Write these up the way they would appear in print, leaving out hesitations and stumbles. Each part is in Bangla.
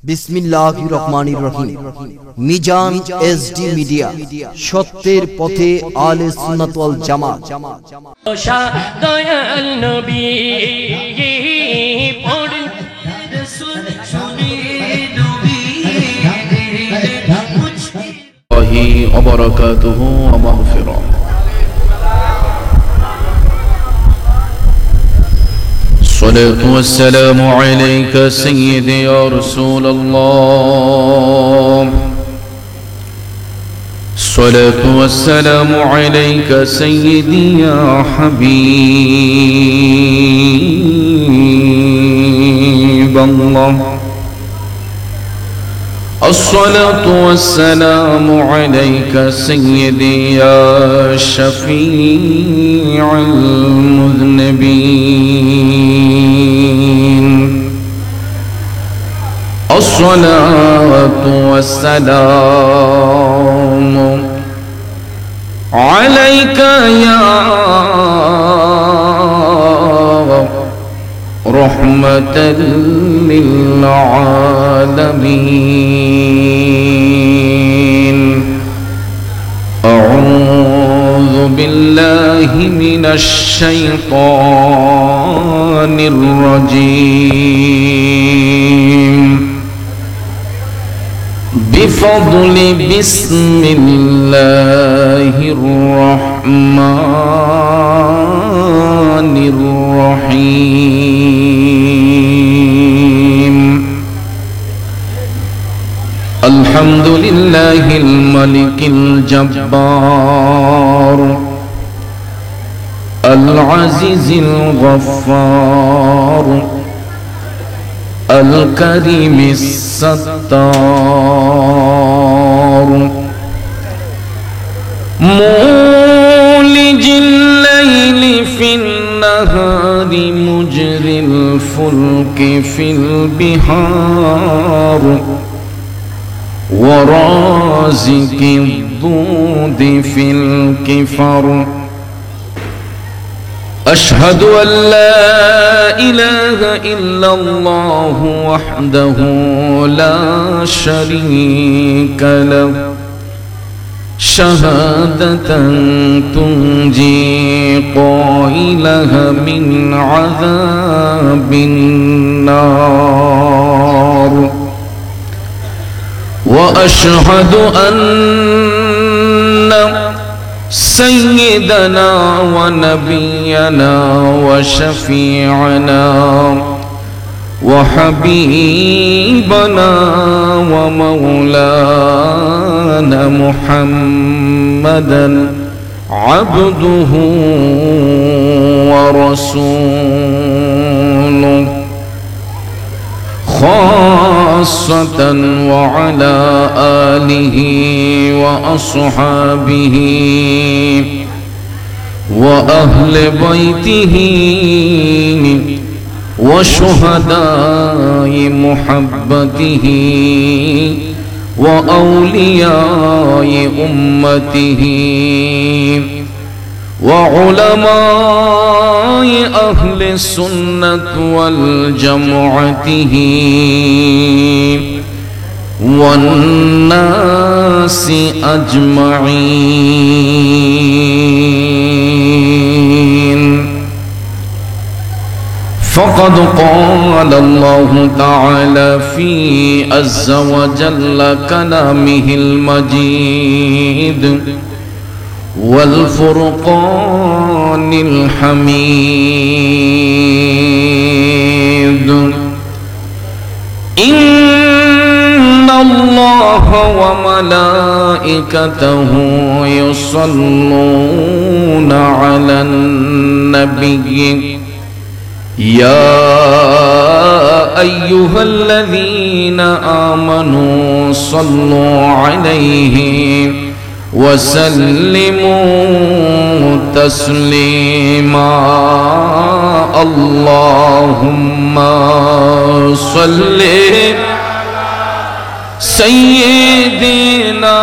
বিসমিল্লাহির রহমানির রহিম। মিজান এসডি মিডিয়া, সত্যের পথে আলে সুন্নাত ওয়াল জামাত। দয়াল নবী وبركاته ومغفرة. الصلاة والسلام عليك سيدي يا رسول الله. الصلاة والسلام عليك سيدي يا حبيب الله. الصلاة والسلام عليك سيدي يا شفيع المذنبين. الصلاة والسلام عليك يا رحمة للعالمين. أعوذ بالله من الشيطان الرجيم. بفضل بسم الله الرحمن الرحيم. الحمد لله الملك الجبار العزيز الغفار الكريم الستار. مولج الليل في النهار مجري الفلك في البحار ورازق الضود في الكفر. أشهد أن لا إله إلا الله وحده لا شريك له شهادة تنجي قائلها من عذاب النار. وأشهد أن سيدنا ونبينا وشفيعنا وحبيبنا ومولانا محمدا عبده ورسوله خاصة وعلى آله وأصحابه وأهل بيته وشهداء محبته وأولياء أمته وعلماء أهل السنة والجماعة والناس أجمعين. فقد قال الله تعالى في عز وجل كلامه المجيد والفرقان الحميد. إن الله وملائكته يصلون على النبي يا أيها الذين آمنوا صلوا عليه وسلموا تسليما. اللهم صل سيدنا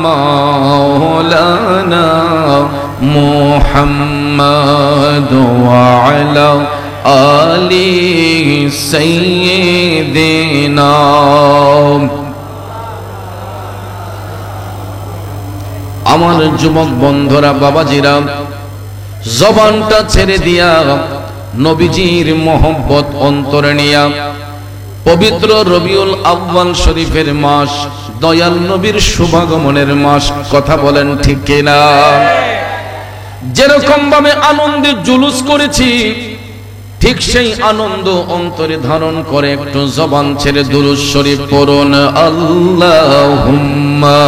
مولانا محمد وعلى আলি সাইয়্যিদিনা। আমার যুবক বন্ধুরা, বাবাজিরা, জবানটা ছেড়ে দিয়া নবীজির মহব্বত অন্তরে নিয়া পবিত্র রবিউল আউয়াল শরীফের মাস, দয়াল নবীর শুভাগমনের মাস, কথা বলেন ঠিক কিনা? যেরকম ভাবে আনন্দে জুলুস করেছি, ঠিক সেই আনন্দ অন্তরে ধারণ করে একটু জবান ছেড়ে দুরূদ শরীফ পড়ুন। আল্লাহুম্মা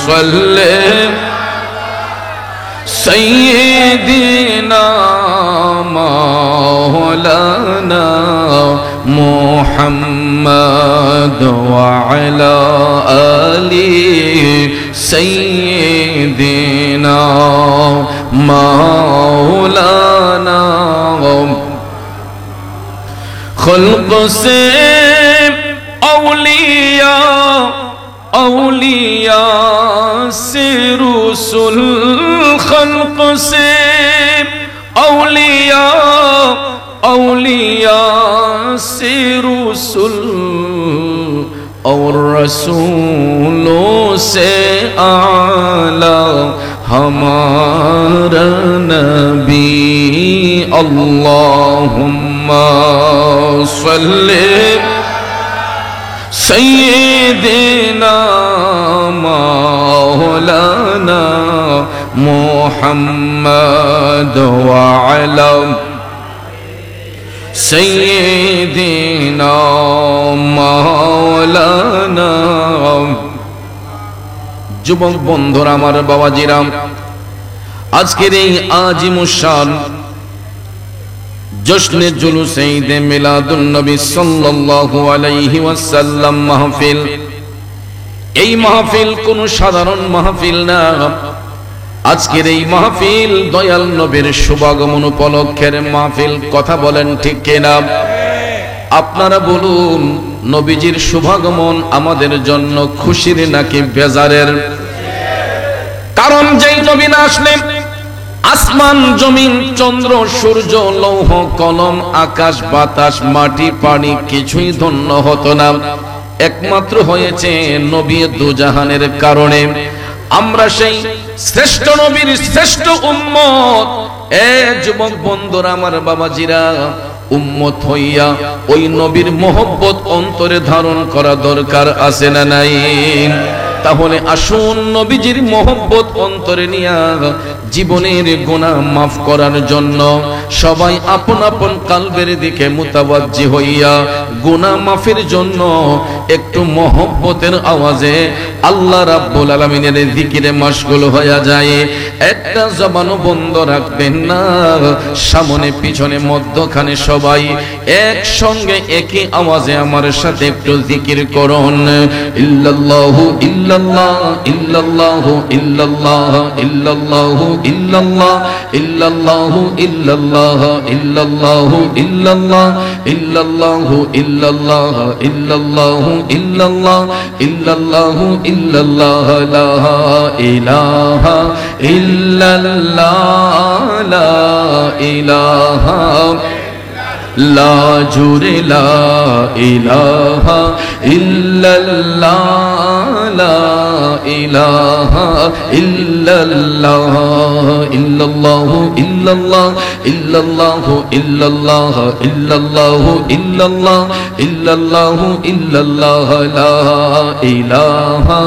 সাল্লি সাইয়্যিদিনা মাওলানা মুহাম্মদ ওয়া আলা আলি সাইয়্যিদিনা মাওলানা। खल्क़ से औलिया, औलिया से रसूल, खल्क़ से औलिया, औलिया से रसूल, और रसूलों से आला हमारा नबी। अल्लाहुम्मा सल्ले सय्यिदिना मौलाना मुहम्मद व अला सय्यिदिना मौलाना। যুবক বন্ধুরা, আমার বাবাজিরা, আজকের এই আজিমুশান জশ্নে জুলুসে ঈদে মিলাদুন নবী সাল্লাল্লাহু আলাইহি ওয়াসাল্লাম মাহফিল, এই মাহফিল কোন সাধারণ মাহফিল না। আজকের এই মাহফিল দয়াল নবীর শুভাগমন উপলক্ষের মাহফিল, কথা বলেন ঠিক কিনা? আপনারা বলুন, নবীজির শুভাগমন আমাদের জন্য খুশির নাকি বেজারের? কারণ যেই নবী না আসলে আসমান জমিন চন্দ্র সূর্য লৌহ কলম আকাশ বাতাস মাটি পানি কিছুই ধন্য হতো না। একমাত্র হয়েছে নবী দুজাহানের কারণে। আমরা সেই শ্রেষ্ঠ নবীর শ্রেষ্ঠ উম্মত। এ যুবক বন্ধুরা, আমার বাবাজিরা, উম্মত হইয়া ওই নবীর মহব্বত অন্তরে ধারণ করা দরকার আছে না নাই? তাহলে আসুন নবীজির মহব্বত অন্তরে নিয়া জীবনের গুনাহ মাফ করার জন্য সবাই আপন আপন কালবের দিকে মুতাওয়াজ্জি হইয়া গুনাহ মাফের জন্য একটু মহব্বতের আওয়াজে আল্লাহ রাব্বুল আলামিনের জিকিরে মশগুল হয়ে যায়। একটা জবানও বন্ধ রাখবেন না। সামনে পিছনে মধ্যখানে সবাই একসঙ্গে একই আওয়াজে আমার সাথে একটু জিকির করুন। ইল্লাল্লাহু ইল্লাল্লাহ, ইল্লাল্লাহু ইল্লাল্লাহ, ইল্লাল্লাহু ইল্লাল্লাহ, ইল্লাল্লাহু ইল্লাল্লাহ, ইল্লাল্লাহু ইল্লাল্লাহ, ইল্লাল্লাহু ইল্লাল্লাহ, ইল্লাল্লাহু ইল্লাল্লাহ, ইল্লাল্লাহু ইল্লাল্লাহ, লা ইলাহা ইল্লাল্লাহ, লা ইলাহা লা জুরে লা ইলাহা ইল্লাল্লাহ, লা ইলাহা ইল্লাল্লাহ, ইল্লাল্লাহু ইল্লাল্লাহ, ইল্লাল্লাহু ইল্লাল্লাহ, ইল্লাল্লাহু ইল্লাল্লাহ, ইল্লাল্লাহু ইল্লাল্লাহ, লা ইলাহা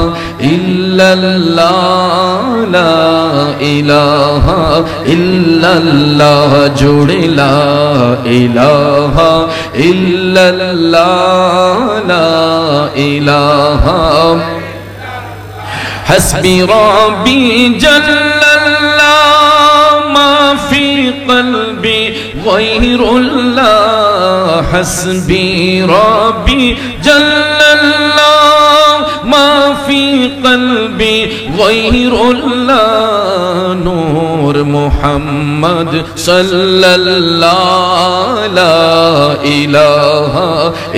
ইল্লাল্লাহ, লা ইলাহা ইল্লাল্লাহ, জুড়ে লা ইলাহা ইল্লাল্লাহ, লা ইলাহা। حسبي ربي جل الله ما في قلبي غير الله، حسبي ربي جل الله ما في قلبي غير الله، نور নূর মুহাম্মদ সাল্লাল্লাহু লা ইলাহা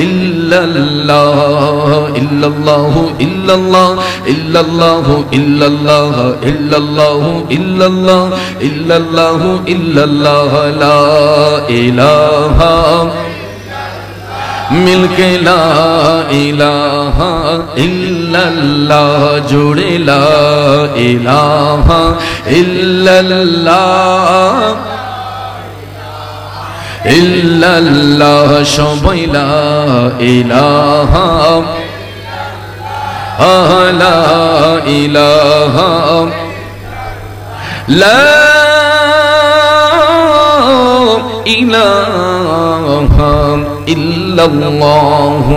ইল্লাল্লাহ ইল্লাল্লাহু ইল্লাল্লাহ ইল্লাল্লাহু ইল্লাল্লাহ ইল্লাল্লাহু ইল্লাল্লাহ ইল্লাল্লাহু ইল্লাল্লাহ লা ইলাহা মিলকে লা ইলাহা ইল্লাল্লাহ জুড়ে লা ইলাহা ইল্লাল্লাহ ইল্লাল্লাহ সবাই লা ইলাহা লা ইলাহা লা ইলাহা ইল্লাল্লাহু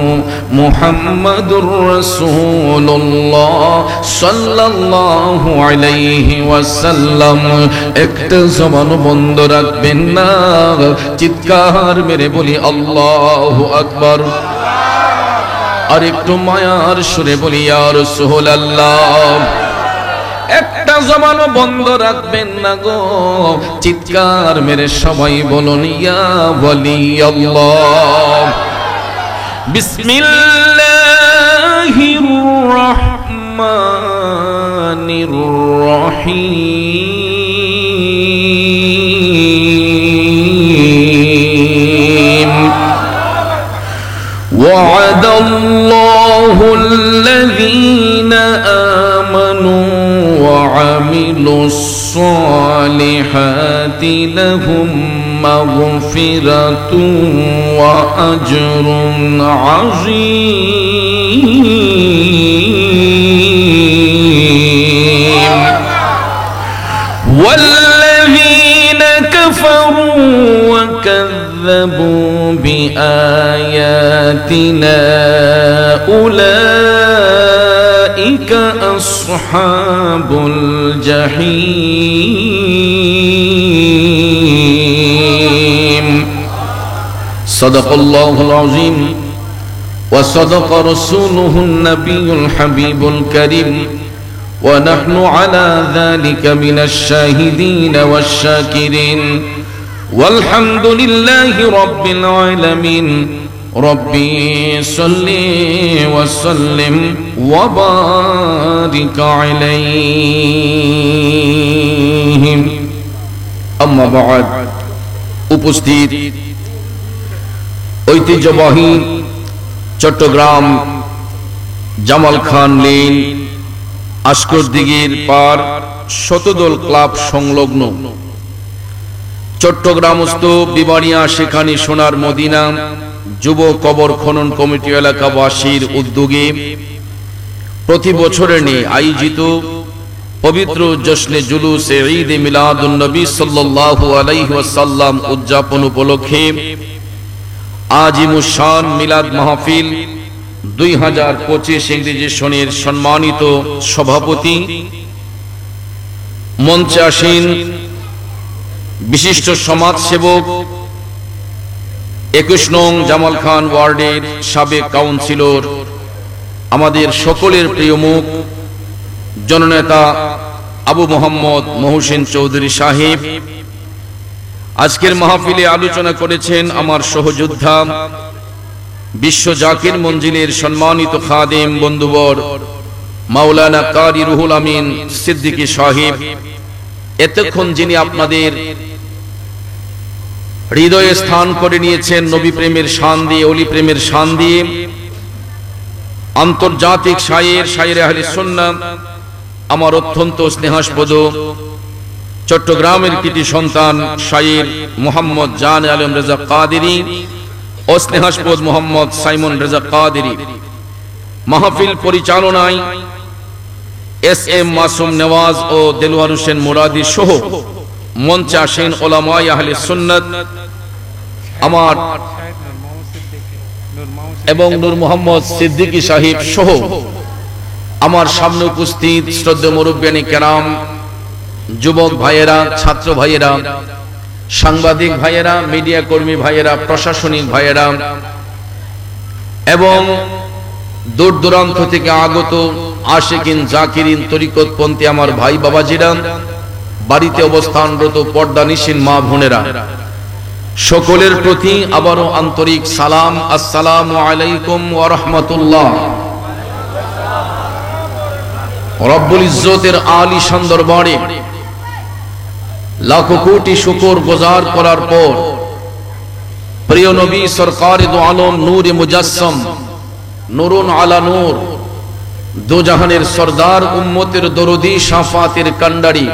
মুহাম্মাদুর রাসূলুল্লাহ সাল্লাল্লাহু আলাইহি ওয়াসাল্লাম। একটা জবান বন্ধ রাখবেন না, চিৎকার মেরে বলি আল্লাহু আকবার। আর একটু মায়ার সুরে বলি ইয়া রাসূলুল্লাহ। একটা জবানও বন্ধ রাখবেন না গো, চিৎকার মেরে সবাই বলুন ইয়া ওয়ালিয়াল্লাহ। বিসমিল্লাহির রহমানির রহিম। ওয়া'দাল্লাহু আল্লাযীনা আমানু وعملوا الصالحات لهم مغفرة وأجر عظيم والذين كفروا وكذبوا بآياتنا أولئك أصحاب الجحيم صدق الله العظيم وصدق رسوله النبي الحبيب الكريم ونحن على ذلك من الشاهدين والشاكرين والحمد لله رب العالمين ربي صل وسلم وبارك عليه أما بعد উপস্থিত ঐতিহ্যবাহী চট্টগ্রাম জামাল খান লেন আশকরদিঘির পার শতদল ক্লাব সংলগ্ন চট্টগ্রামস্থ বিবাড়িয়া শেখানি সোনার মদিনা যুব কবর খনন কমিটি এলাকাবাসীর উদ্যোগে প্রতি বছরের নিয়ে আয়োজিত পবিত্র জশ্নে জুলুসে ঈদ মিলাদুন নবী সাল্লাল্লাহু আলাইহি ওয়াসাল্লাম উদযাপন উপলক্ষে আজিমুশ শান মিলাদ মাহফিল 2025 ইংরেজি সনের সম্মানিত সভাপতি মঞ্চে আসীন বিশিষ্ট সমাজসেবক 21 নং জামাল খান ওয়ার্ডের সাবেক কাউন্সিলর আমাদের সকলের প্রিয় মুখ জননেতা আবু মোহাম্মদ মহসিন চৌধুরী সাহেব আজকের মাহফিলে আলোচনা করেছেন আমার সহযোদ্ধা বিশ্ব জাকির মঞ্জিলের সম্মানিত খাদেম বন্ধুবর মাওলানা কারি রুহুল আমিন সিদ্দিকী সাহেব। এতক্ষণ যিনি আপনাদের হৃদয়ে স্থান করে নিয়েছেন নবী প্রেমের শান দিয়ে, অলি প্রেমের শান দিয়ে, আন্তর্জাতিক শায়ের আহলে সুন্নাহ, আমার অত্যন্ত স্নেহাস্পদ চট্টগ্রামের কৃতি সন্তান শায়ের মোহাম্মদ জান আলম রেজা কাদেরী ও স্নেহাস্পদ মোহাম্মদ সাইমন রেজা কাদেরী, মাহফিল পরিচালনায় এস.এম. মাসুম নেওয়াজ ও দেলওয়ার হোসেন মুরাদি সহ মঞ্চে আসেন উলামায়ে আহলে সুন্নাত আমার এবং নূর মোহাম্মদ সিদ্দিকী সাহেব সহ আমার সামনে উপস্থিত শ্রদ্ধেয় মুরব্বিয়ানে কেরাম, যুবক ভাইয়েরা, ছাত্র ভাইয়েরা, সাংবাদিক ভাইয়েরা, মিডিয়া কর্মী ভাইয়েরা, প্রশাসনিক ভাইয়েরা এবং দূর দূরান্ত থেকে আগত আশিকিন জাকিরিন তরিকতপন্থী আমার ভাই বাবাজিরা, বাড়িতে অবস্থানরত পর্দানিশীন মা বোনেরা, সকলের প্রতি আবারও আন্তরিক সালাম, আসসালামু আলাইকুম ওয়া রাহমাতুল্লাহ। রব্বুল ইজ্জতের আলিশান দরবারে লাখো কোটি শুকর গুজার করার পর প্রিয় নবী সরকারে দো আলম নূরে মুজাসসাম, নূরুন আলা নূর, দো জাহানের সরদার, উম্মতের দরদি, শাফাতের কান্ডারি,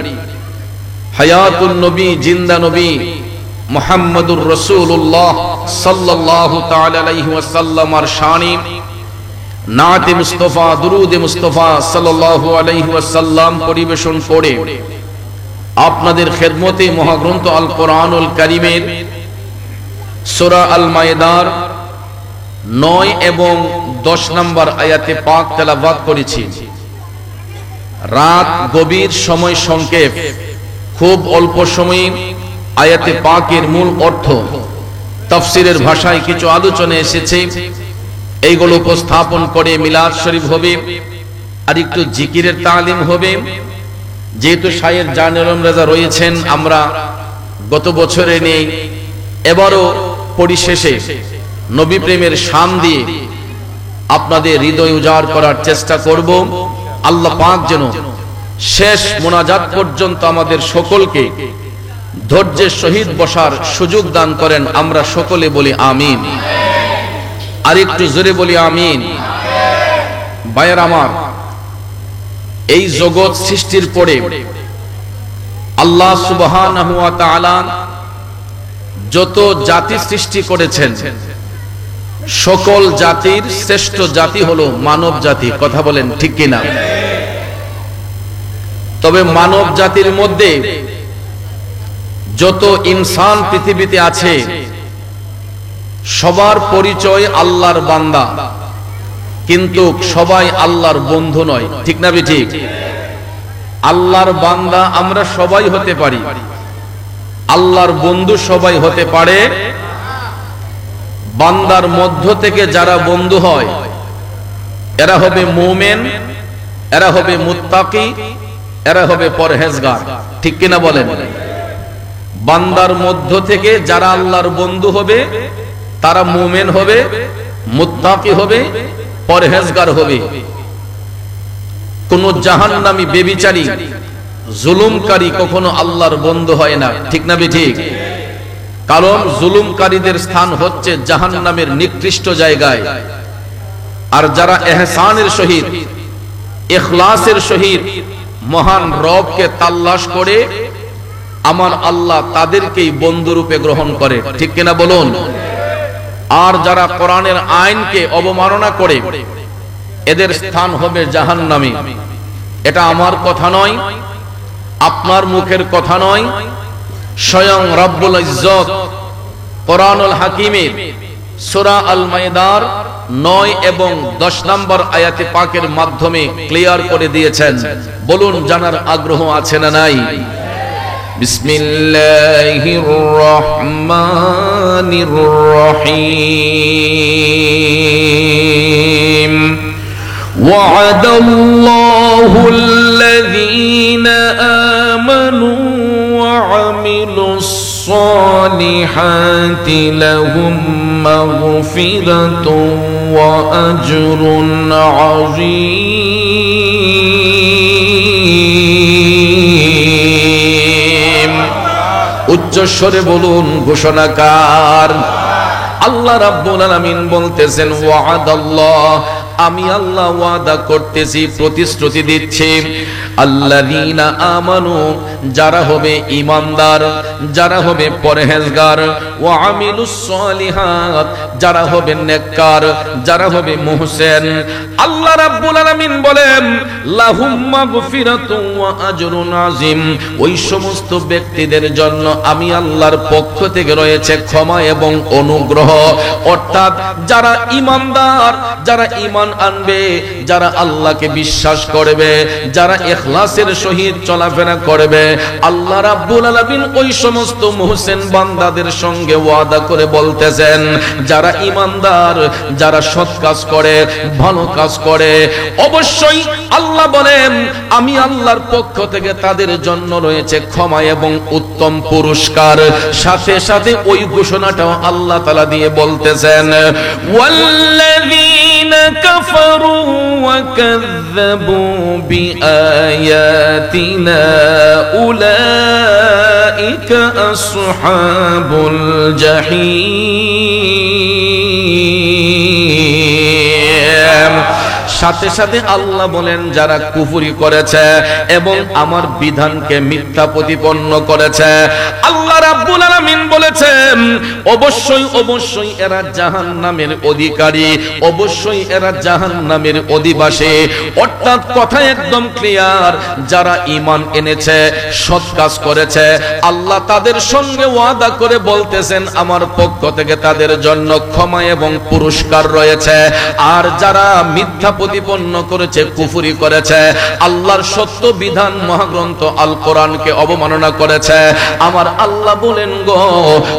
হায়াতুন নবী, জিন্দা নবী মুহাম্মদুর রাসূলুল্লাহ সাল্লাল্লাহু তাআলা আলাইহি ওয়াসাল্লামের শানে নাতে মুস্তাফা, দুরুদে মুস্তাফা সাল্লাল্লাহু আলাইহি ওয়াসাল্লাম পরিবেশন করে আপনাদের খেদমতে মহাগ্রন্থ আল কোরআনুল কারীমের সূরা আল মায়েদার 9 এবং 10 নম্বর আয়াতে পাক তেলাওয়াত করেছি। রাত গভীর, সময় সংক্ষেপ, খুব অল্প সময়ে আয়াতে পাকের মূল অর্থ তাফসীরের ভাষায় কিছু আলোচনা এসেছে, এইগুলো উপস্থাপন করে মিলাদ শরীফ হবে আর একটু জিকিরের তালিম হবে। যেহেতু শায়ের জানেরম রাজা রয়েছেন, আমরা গত বছরে নেই, এবারও পরিশেষে নবী প্রেমের শান দিয়ে আপনাদের হৃদয় উজাড় করার চেষ্টা করব। আল্লাহ পাক যেন শেষ মোনাজাত পর্যন্ত আমাদের সকলকে ধৈর্যের সহিত বসার সুযোগ দান করেন। আমরা সকলে বলি আমিন, আর একটু জোরে বলি আমিন। ভাইয়ের আমার, এই জগৎ সৃষ্টির পরে আল্লাহ সুবহানাহু ওয়া তাআলা যত জাতি সৃষ্টি করেছেন, সকল জাতির শ্রেষ্ঠ জাতি হলো মানব জাতি। কথা বলেন ঠিক কিনা? তবে মানব জাতির মধ্যে যত ইনসান পৃথিবীতে আছে, সবার পরিচয় আল্লাহর বান্দা, কিন্তু সবাই আল্লাহর বন্ধু নয়। ঠিক না ঠিক? আল্লাহর বান্দা আমরা সবাই হতে পারি, আল্লাহর বন্ধু সবাই হতে পারে। বান্দার মধ্য থেকে যারা বন্ধু হয় এরা হবে মুমিন, এরা হবে মুত্তাকি, এরা হবে পরহেজগার। ঠিক কিনা বলেন? বান্দার মধ্য থেকে যারা আল্লাহর বন্ধু হবে তারা মুমিন হবে, মুত্তাকি হবে, পরহেজগার হবে। কোন জাহান্নামী, বেবিচারী, জুলুমকারী কখনো আল্লাহর বন্ধু হয় না। ঠিক না ঠিক? কারণ জুলুমকারীদের স্থান হচ্ছে জাহান্নামের নিকৃষ্ট জায়গায়, আর যারা ইহসানের সহিত, ইখলাসের সহিত মহান রবকে তালাশ করে, আমার আল্লাহ তাদেরকেই বন্ধুরূপে গ্রহণ করে। ঠিক কিনা বলুন? আর যারা কোরআনের আইনকে অবমাননা করে, এদের স্থান হবে জাহান্নামে। এটা আমার কথা নয়, আপনার মুখের কথা নয়, স্বয়ং রব্বুল ইজ্জত কোরআনুল হাকিমের সূরা আল মায়েদার 9 এবং 10 নম্বর আয়াতে পাকের মাধ্যমে ক্লিয়ার করে দিয়েছেন। বলুন, জানার আগ্রহ আছে না নাই? বিসমিল্লাহির রহমানির রহিম। ওয়া'দাল্লাহুল্লাযীনা আমানু ওয়া আমিলুস সালিহাতি লাহুম মাগফিরাতুন ওয়া আজরুন আযীম। উচ্চস্বরে বলুন, ঘোষণাকার আল্লাহ রাব্বুল আলামিন বলতেছেন, ওয়া'দাল্লাহ, আমি আল্লাহ ওয়াদা করতেছি, প্রতিশ্রুতি দিচ্ছি, আল্লাযীনা আমানু, যারা হবে ঈমানদার, যারা হবে পরহেজগার, ওয়া আমিলুস সালিহাত, যারা হবে নেককার, যারা হবে মুহসিন। আল্লাহ রাব্বুল আলামিন বলেন, লাহুম মাগফিরাতুন ওয়া আজরুন আযীম, ওই সমস্ত ব্যক্তিদের জন্য আমি আল্লাহর পক্ষ থেকে রয়েছে ক্ষমা এবং অনুগ্রহ। অর্থাৎ যারা ঈমানদার, যারা ঈমান আহ্বান আনবে যারা আল্লাহকে বিশ্বাস করবে, যারা ইখলাসের সহিত চলাফেরা করবে। আল্লাহ রাব্বুল আলামিন ওই সমস্ত মুহসিন বান্দাদের সঙ্গে ওয়াদা করে বলতেছেন, যারা ঈমানদার, যারা সৎ কাজ করে, ভালো কাজ করে, অবশ্যই আল্লাহ বলেন আমি আল্লাহর পক্ষ থেকে তাদের জন্য রয়েছে ক্ষমা এবং উত্তম পুরস্কার। সাথে সাথে ওই ঘোষণাটাও আল্লাহ তাআলা দিয়ে বলতেছেন, ওয়াল্লাযীনা কাফারু ওয়া কাযযাবু বিআয়াতিনা উলাইকা আসহাবুল জাহিম। সাথে সাথে আল্লাহ বলেন যারা কুফরি করেছে এবং আমার বিধানকে মিথ্যা প্রতিপন্ন করেছে, আল্লাহ রাব্বুল আলামিন বলেছেন অবশ্যই অবশ্যই এরা জাহান্নামের অধিকারী, অবশ্যই এরা জাহান্নামের অধিবাসী। অর্থাৎ কথা একদম ক্লিয়ার, যারা ঈমান এনেছে, সৎ কাজ করেছে, আল্লাহ তাদের সঙ্গে ওয়াদা করে বলতেছেন আমার পক্ষ থেকে তাদের জন্য ক্ষমা এবং পুরস্কার রয়েছে। আর যারা মিথ্যা প্রতিপন্ন করেছে, কুফরি করেছে, আল্লাহর সত্য বিধান মহাগ্রন্থ আল কোরআনকে অবমাননা করেছে, আমার আল্লাহ বলেন গো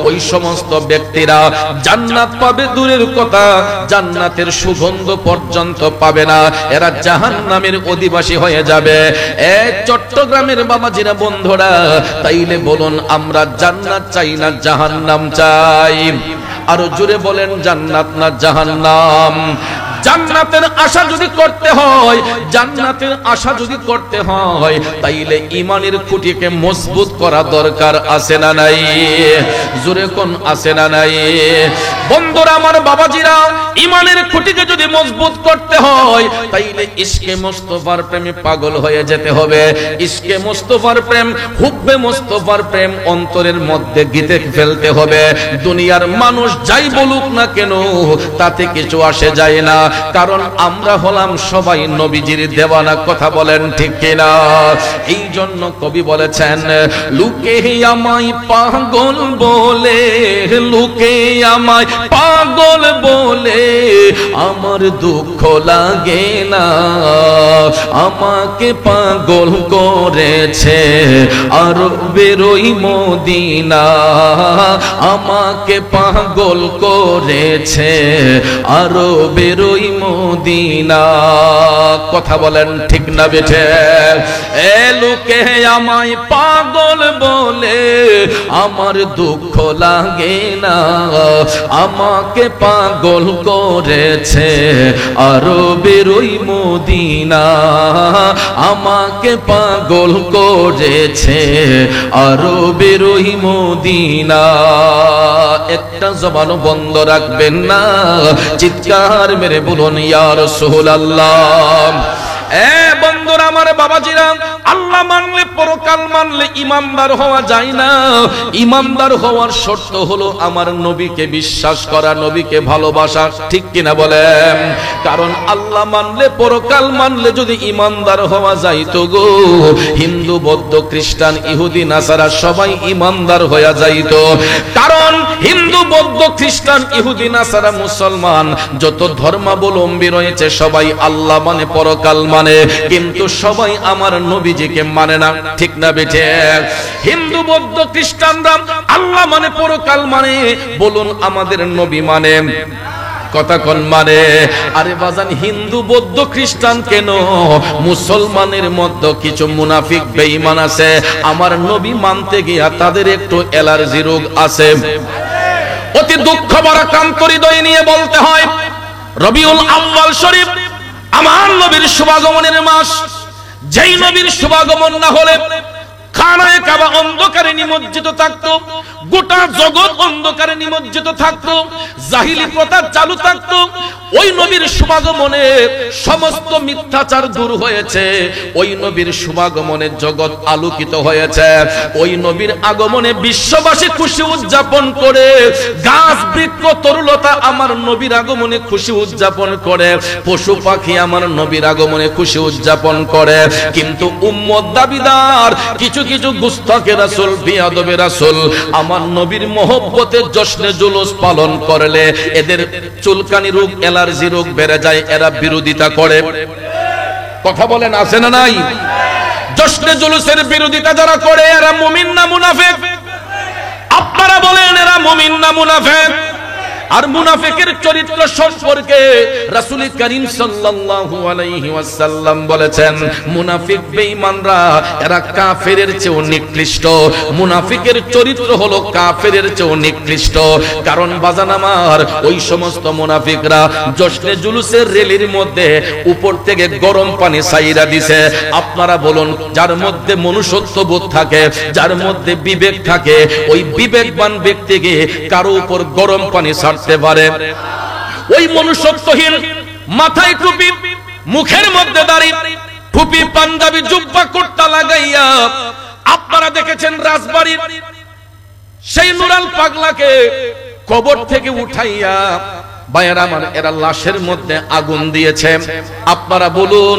ওই সমস্ত ব্যক্তিরা জান্নাত পাবে দূরের কথা, জান্নাতের সুগন্ধ পর্যন্ত পাবে না, এরা জাহান্নামের অধিবাসী হয়ে যাবে। এই চট্টগ্রামের বাবাজিরা বন্ধুরা, তাইলে বলুন আমরা জান্নাত চাই না জাহান্নাম চাই? আরো জোরে বলেন, জান্নাত না জাহান্নাম? জান্নাতের আশা যদি করতে হয়, জান্নাতের আশা যদি করতে হয়, তাইলে ঈমানের খুঁটিকে মজবুত করা দরকার আছে না নাই? জোরে কোন আছে না নাই? বন্ধুরা আমার, বাবাজিরা, ঈমানের খুঁটিকে যদি মজবুত করতে হয় তাইলে ইশকে মুস্তাফার প্রেমে পাগল হয়ে যেতে হবে। ইশকে মুস্তাফার প্রেম, হুব্বে মুস্তাফার প্রেম অন্তরের মধ্যে গিতে ফেলতে হবে। দুনিয়ার মানুষ যাই বলুক না কেন তাতে কিছু আসে যায় না, কারণ আমরা হলাম সবাই নবীজির দেওয়ানা। কথা বলেন ঠিক কিনা? এই জন্য কবি বলেছেন, লোকে আমায় পাগল বলে, লোকে আমায় পাগল বলে আমার দুঃখ লাগে না, আমাকে পাগল করেছে আরবের ওই মদিনা, আমাকে পাগল করেছে আরবের ওই মদিনা। কথা বলেন ঠিক না বেঠে? এ লোকে আমায় পাগল বলে আমার দুঃখ লাগে না, আমাকে পাগল করেছে আরবের ওই মদিনা, আমাকে পাগল করেছে আরবের ওই মদিনা। একটা জবানও বন্ধ রাখবেন না, চিৎকার মেরে বলুন ইয়া রাসূলুল্লাহ। বন্ধুরা আমার, বাবাজিরা, আল্লাহ মানলে, পরকাল মানলে ইমানদার হওয়া যায় না। ইমানদার হওয়ার শর্ত হলো আমার নবীকে বিশ্বাস করা, নবীকে ভালোবাসা। ঠিক কিনা বলেন? কারণ আল্লাহ মানলে, পরকাল মানলে যদি ইমানদার হওয়া যাইতো গো, হিন্দু, বৌদ্ধ, খ্রিস্টান, ইহুদি, নাসারা সবাই ইমানদার হয়ে যাইতো। কারণ হিন্দু, বৌদ্ধ, খ্রিস্টান, ইহুদি, নাসারা, মুসলমান যত ধর্মাবলম্বী রয়েছে সবাই আল্লাহ মানে, পরকাল মানে, কিন্তু সবাই আমার নবীজিকে মানে না। ঠিক না বেঠে? হিন্দু, বৌদ্ধ, খ্রিস্টানরা আল্লাহ মানে, পরকাল মানে, বলুন আমাদের নবী মানে? কথা কোন মানে? আরে বাজান, হিন্দু, বৌদ্ধ, খ্রিস্টান কেন, মুসলমানের মধ্যে কিছু মুনাফিক বেঈমান আছে, আমার নবী মানতে গিয়া তাদের একটু অ্যালার্জি রোগ আছে। অতি দুঃখ ভরা ক্লান্ত হৃদয় নিয়ে বলতে হয়, রবিউল আউয়াল শরীফ আমার নবীর শুভাগমনের মাস। যেই নবীর শুভাগমন না হলে খানায়ে কাবা অন্ধকারে নিমজ্জিত থাকতো, গোটা জগৎ অন্ধকারে নিমজ্জিত থাকতো, জাহিলি প্রথা চালু থাকতো। ওই নবীর শুভাগমনে সমস্ত মিথ্যাচার দূর হয়েছে, ওই নবীর শুভাগমনে জগৎ আলোকিত হয়েছে, ওই নবীর আগমনে বিশ্ববাসী খুশি উদযাপন করে, গাছ বৃক্ষ তরুলতা আমার নবীর আগমনে খুশি উদযাপন করে, পশু পাখি আমার নবীর আগমনে খুশি উদযাপন করে। কিন্তু উম্মত দাবিদার কিছু কিছু গুস্তাখে রাসূল, বিয়াদবে রাসূল আমার নবীর মহব্বতে জশ্নে জুলুস পালন করলে এদের চুলকানি রোগ, অ্যালার্জি রোগ বেড়ে যায়, এরা বিরোধিতা করে। কথা বলেন আছে না নাই? জশ্নে জুলুসের বিরোধিতা যারা করে এরা মুমিন না মুনাফিক? আপনারা বলেন এরা মুমিন না মুনাফিক? আর মুনাফিকের চরিত্র সম্পর্কে রাসূল করিম সাল্লাল্লাহু আলাইহি ওয়াসাল্লাম বলেছেন, মুনাফিক বেঈমানরা এরা কাফেরের চেয়েও নিকৃষ্ট। মুনাফিকের চরিত্র হলো কাফেরের চেয়েও নিকৃষ্ট। কারণ বাজান আমার, ওই সমস্ত মুনাফিকরা জশ্নে জুলুসের রেলির মধ্যে উপর থেকে গরম পানি ছাইরা দিছে। আপনারা বলুন, যার মধ্যে মনুষ্যত্ববোধ থাকে, যার মধ্যে বিবেক থাকে, ওই বিবেকবান ব্যক্তিকে কারো উপর গরম পানি ছাড়তে পারে? ওই মনুষ্যত্বহীন, মাথায় টুপি, মুখের মধ্যে দাড়ি, টুপি, পাঞ্জাবি, জুব্বা, কুর্তা লাগাইয়া আপনারা দেখেছেন রাজবাড়ির সেই নুরাল পাগলাকে কবর থেকে উঠাইয়া ভাইয়েরা আমার এরা লাশের মধ্যে আগুন দিয়েছে। আপনারা বলুন,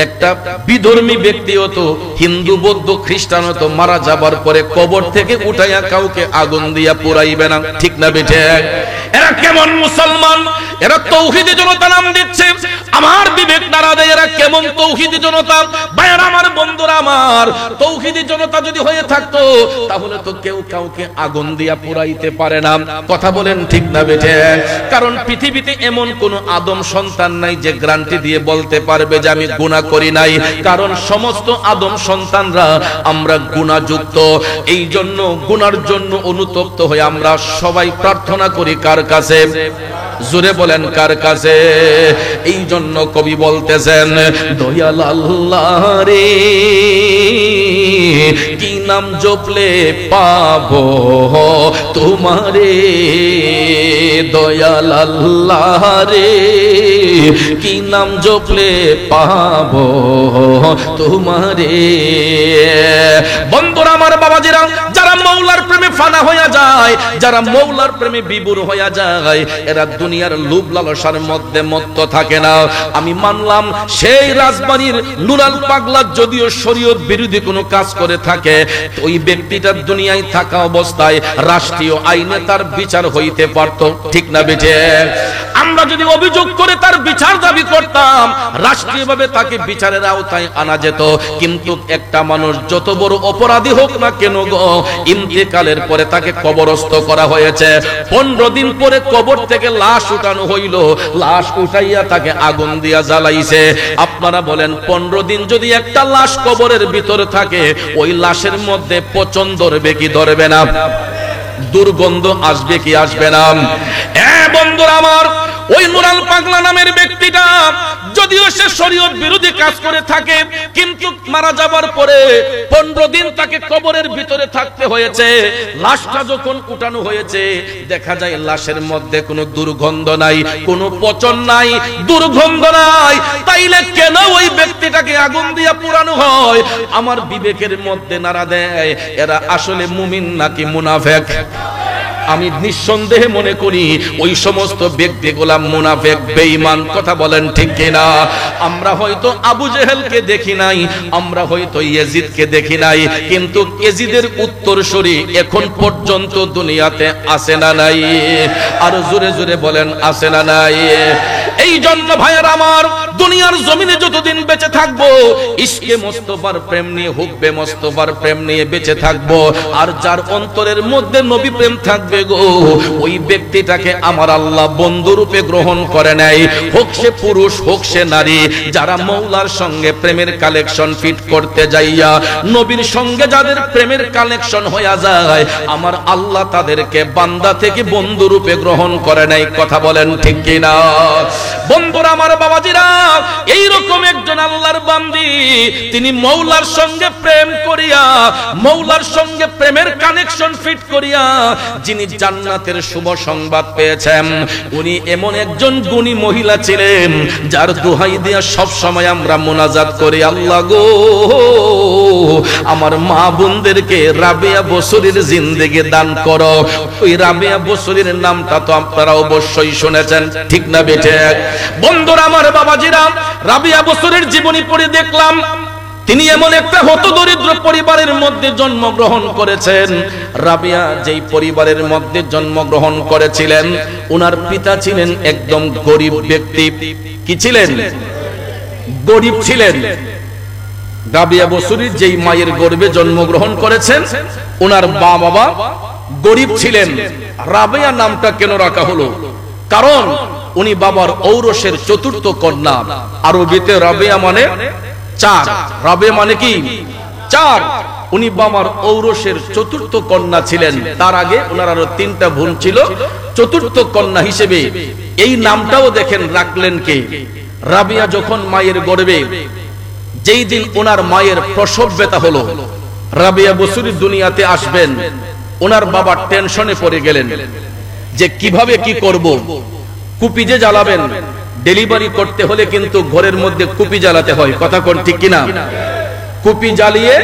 একটা বিধর্মী ব্যক্তি হতো, হিন্দু, বৌদ্ধ, খ্রিস্টান হতো, মারা যাবার পরে কবর থেকে উঠাইয়া কাউকে আগুন দিয়া পুরাইবে না, ঠিক না বেঠে? এরা কেমন মুসলমান? এরা তৌহিদি জনতা নাম দিচ্ছে। আমার বিবেক নাড়া দেয়, এরা কেমন তৌহিদি জনতা? ভাইয়েরা আমার, বন্ধুরা আমার, তৌহিদি জনতা যদি হয়ে থাকতো তাহলে তো কেউ কাউকে আগুন দিয়া পুরাইতে পারে না। কথা বলেন ঠিক না বেঠে? কারণ পৃথিবীতে এমন কোন আদম সন্তান নাই যে গ্যারান্টি দিয়ে বলতে পারবে যে আমি গুনাহ করি নাই। কারণ সমস্ত আদম সন্তানরা আমরা গুনাহযুক্ত। এই জন্য গুনার জন্য অনুতপ্ত হয়ে আমরা সবাই প্রার্থনা করি কার কাছে? জোরে বলেন কার কাছে? এই জন্য কবি বলতেছেন, দয়াল আল্লাহ রে কি নাম জপলে পাবো তোমারে, দয়াল আল্লাহ রে কি নাম জপলে পাবো তোমারে। বন্ধুরা আমার, বাবাজিরা, যারা মৌলার প্রেমে ফানা হইয়া যায়, যারা মৌলার প্রেমে বিভোর হইয়া যায়, এরা দুনিয়ার লোভ লালসার মধ্যে মত্ত থাকে না। আমি মানলাম সেই রাজবাড়ির নুরাল পাগলা যদিও শরীয়ত বিরোধী কোনো কাজ করে থাকে, ওই ব্যক্তিটার দুনিয়ায় থাকা অবস্থায় রাষ্ট্রীয় আইনে তার বিচার হইতে পারত, ঠিক না বেঠে? আমরা যদি অভিযোগ করে তার বিচার দাবি করতাম, রাষ্ট্রীয়ভাবে তাকে বিচারের আওতায় আনা যেত। কিন্তু একটা মানুষ যত বড় অপরাধী হোক না কেন গো, ইন্তেকালের পরে তাকে কবরস্থ করা হয়েছে, 15 দিন পরে কবর থেকে লাশ উঠানো হইল, লাশ উঠাইয়া তাকে আগুন দিয়া জ্বালাইছে। আপনারা বলেন, 15 দিন যদি একটা লাশ কবরের ভিতরে থাকে, ওই লাশের মধ্যে পচন ধরবে কি ধরবে না? দুর্গন্ধ আসবে কি আসবে না? বন্ধুরা আমার, ওই নুরাল পাগলা নামের ব্যক্তিটা যদিও সে শরীয়ত বিরোধী কাজ করে থাকে, কিন্তু মারা যাবার পরে 15 দিন তাকে কবরের ভিতরে থাকতে হয়েছে। লাশটা যখন উঠানো হয়েছে, দেখা যায় লাশের মধ্যে কোনো দুর্গন্ধ নাই, কোনো পচন নাই, দুর্গন্ধ নাই। তাইলে কেন ওই ব্যক্তিটাকে আগুন দিয়া পুরানো হয়? আমার বিবেকের মধ্যে নাড়া দেয়, এরা আসলে মুমিন নাকি মুনাফিক? আমি নিঃসন্দেহে মনে করি ওই সমস্ত ব্যক্তিগুলা মুনাফিক, বেঈমান। কথা বলেন ঠিক কিনা? আমরা হয়তো আবু জেহেলকে দেখি নাই, আমরা হয়তো ইয়াজিদকে দেখি নাই, কিন্তু ইয়াজিদের উত্তরসূরি এখন পর্যন্ত দুনিয়াতে আছে না নাই? আর জোরে জোরে বলেন আছে না নাই? এই জন্য ভাইয়ের আমার, দুনিয়ার জমিনে যতদিন বেঁচে থাকবো, ইশকে মুস্তাফার প্রেম নিয়ে, হুব্বে মুস্তাফার প্রেম নিয়ে বেঁচে থাকবো। আর যার অন্তরের মধ্যে নবী প্রেম থাকবে গো, ওই ব্যক্তিটাকে আমার আল্লাহ বন্ধু রূপে গ্রহণ করে নেয়, হোক সে পুরুষ হোক সে নারী। যারা মৌলার সঙ্গে প্রেমের কালেকশন ফিট করতে যাইয়া নবীর সঙ্গে যাদের প্রেমের কালেকশন হয়ে যায়, আমার আল্লাহ তাদেরকে বান্দা থেকে বন্ধু রূপে গ্রহণ করে নেয়। কথা বলেন ঠিক কিনা? বন্ধুরা আমার, বাবাজিরা, এইরকম একজন আল্লাহর বান্দি, তিনি মৌলার সঙ্গে প্রেম করিয়া, মৌলার সঙ্গে প্রেমের কানেকশন ফিট করিয়া যিনি জান্নাতের শুভ সংবাদ পেয়েছেন, উনি এমন একজন গুণী মহিলা ছিলেন যার দোহাই দিয়া সব সময় আমরা মুনাজাত করি, আল্লাহ গো আমার মা বোনদেরকে রাবেয়া বসরির জিন্দেগি দান করো। ওই রাবেয়া বসরির নামটা তো আপনারা অবশ্যই শুনেছেন, ঠিক না বেঠে? বন্ধুরা আমার, বাবাজিরা, রাবেয়া বসরির জীবনী পড়ে দেখলাম তিনি এমন একটা হতদরিদ্র পরিবারের মধ্যে জন্মগ্রহণ করেছেন। রাবিয়া যেই পরিবারের মধ্যে জন্মগ্রহণ করেছিলেন, ওনার পিতা ছিলেন একদম গরিব ব্যক্তি। কি ছিলেন? গরিব ছিলেন। রাবিয়া বসুরী যেই মায়ের গর্ভে জন্মগ্রহণ করেছেন, ওনার বাবা গরিব ছিলেন। রাবিয়া নামটা কেন রাখা হলো? কারণ উনি বাবার ঔরসের চতুর্থ কন্যা। আরবিতে রাবিয়া মানে চার। রাবিয়া মানে কি? চার। উনি বাবার ঔরসের চতুর্থ কন্যা ছিলেন। তার আগে ওনার আরো 3টা বোন ছিল। চতুর্থ কন্যা হিসেবে এই নামটাও দেখেন রাখলেন কে? রাবিয়া যখন মায়ের গর্ভে, যেই দিন ওনার মায়ের প্রসব ব্যথা হলো, রাবিয়া বসুরী দুনিয়াতে আসবেন, ওনার বাবা টেনশনে পড়ে গেলেন যে কিভাবে কি করব। কুপি যে জ্বালাবেন, ডেলিভারি করতে হলে কিন্তু ঘরের মধ্যে কুপি জ্বালাতে হয়, কথা কোন ঠিক কিনা? কুপি জ্বালিয়ে,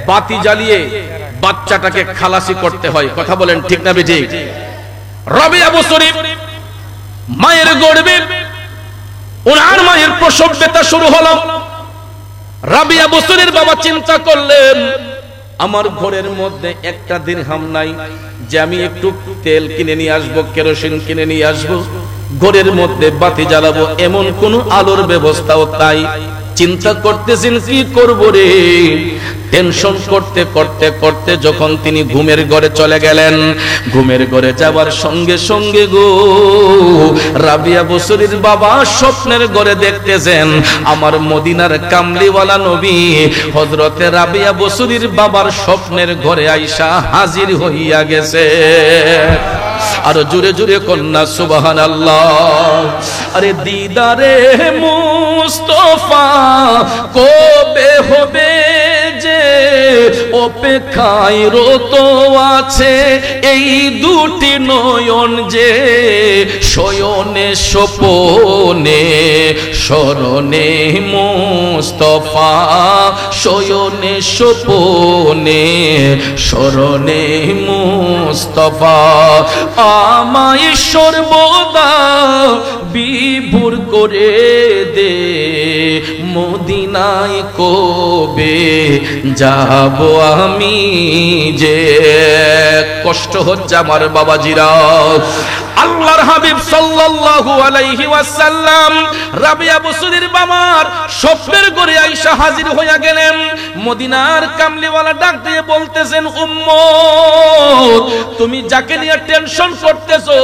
বাতি জ্বালিয়ে বাচ্চাটাকে খালাসি করতে হয়, কথা বলেন ঠিক না বেঠিক? রাবিয়া বসুরী মায়ের গর্ভে ওনার মায়ের প্রসব ব্যথা শুরু হলো। রাবিয়া বসুরীর বাবা চিন্তা করলেন, আমার ঘরের মধ্যে একটা দিরহাম নাই যে আমি একটু তেল কিনে নিয়ে আসবো, কেরোসিন কিনে নিয়ে আসবো, ঘরের মধ্যে বাতি জ্বালাবো, এমন কোন আলোর ব্যবস্থাও তাই। চিন্তা করতেছেন কি করব রে। টেনশন করতে করতে করতে যখন তিনি ঘুমের ঘরে চলে গেলেন, ঘুমের ঘরে যাবার সঙ্গে সঙ্গে গো রাবিয়া বসুরীর বাবা স্বপ্নের ঘরে দেখতেছেন আমার মদিনার কামলিওয়ালা নবী হযরতে রাবিয়া বসুরীর বাবার স্বপ্নের ঘরে আইসা হাজির হইয়া গেছে। আর জোরে জোরে কন্যা সুবহানাল্লাহ। আরে দিদারে মুস্তাফা কবে হবে যে অপেক্ষায় রত আছে এই দুটি নয়ন যে শয়নে স্বপনে স্মরণে মুস্তাফা শয়নে স্বপনে স্মরণে মুস্তাফা আমায় সর্বদা বিভোর করে দে মদিনায় কবে যাব আমি যে। কষ্ট হচ্ছে আমার বাবাজিরা। আল্লাহর হাবিব সাল্লাল্লাহু আলাইহি ওয়াসাল্লাম রাবিয়া বসুরীর বাবার স্বপ্নের ঘরে আয়েশা হাজির হইয়া গেলেন। মদিনার কামলিওয়ালা ডাক দিয়ে বলতেছেন, উম্মত তুমি যাকে নিয়ে টেনশন করতেছো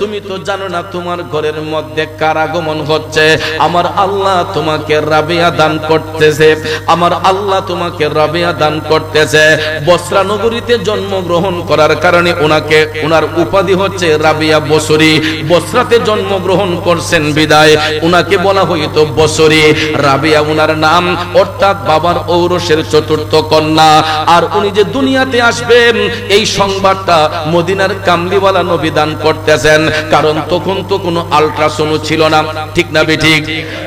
তুমি তো জানো না তোমার ঘরের মধ্যে কার আগমন হচ্ছে। আমার আল্লাহ তোমাকে রাবিয়া দান করতেছে, আমার আল্লাহ তোমাকে রাবিয়া দান করতেছে। বসরা নগরীতে জন্মগ্রহণ করার কারণে ওনাকে, ওনার উপাধি হচ্ছে রাবিয়া বসুরী। বসরাতে জন্মগ্রহণ করছেন বিদায় উনাকে বলা হইতো বসুরী। রাবিয়া উনার নাম, অর্থাৎ বাবার ঔরসের চতুর্থ কন্যা। আর উনি যে দুনিয়াতে আসবেন এই সংবাদটা মদিনার কামলিওয়ালা নবী দান করতেছেন। কারণ তখন তো কোনো আল্ট্রাসাউন্ড ছিল না, ঠিক না বেঠিক?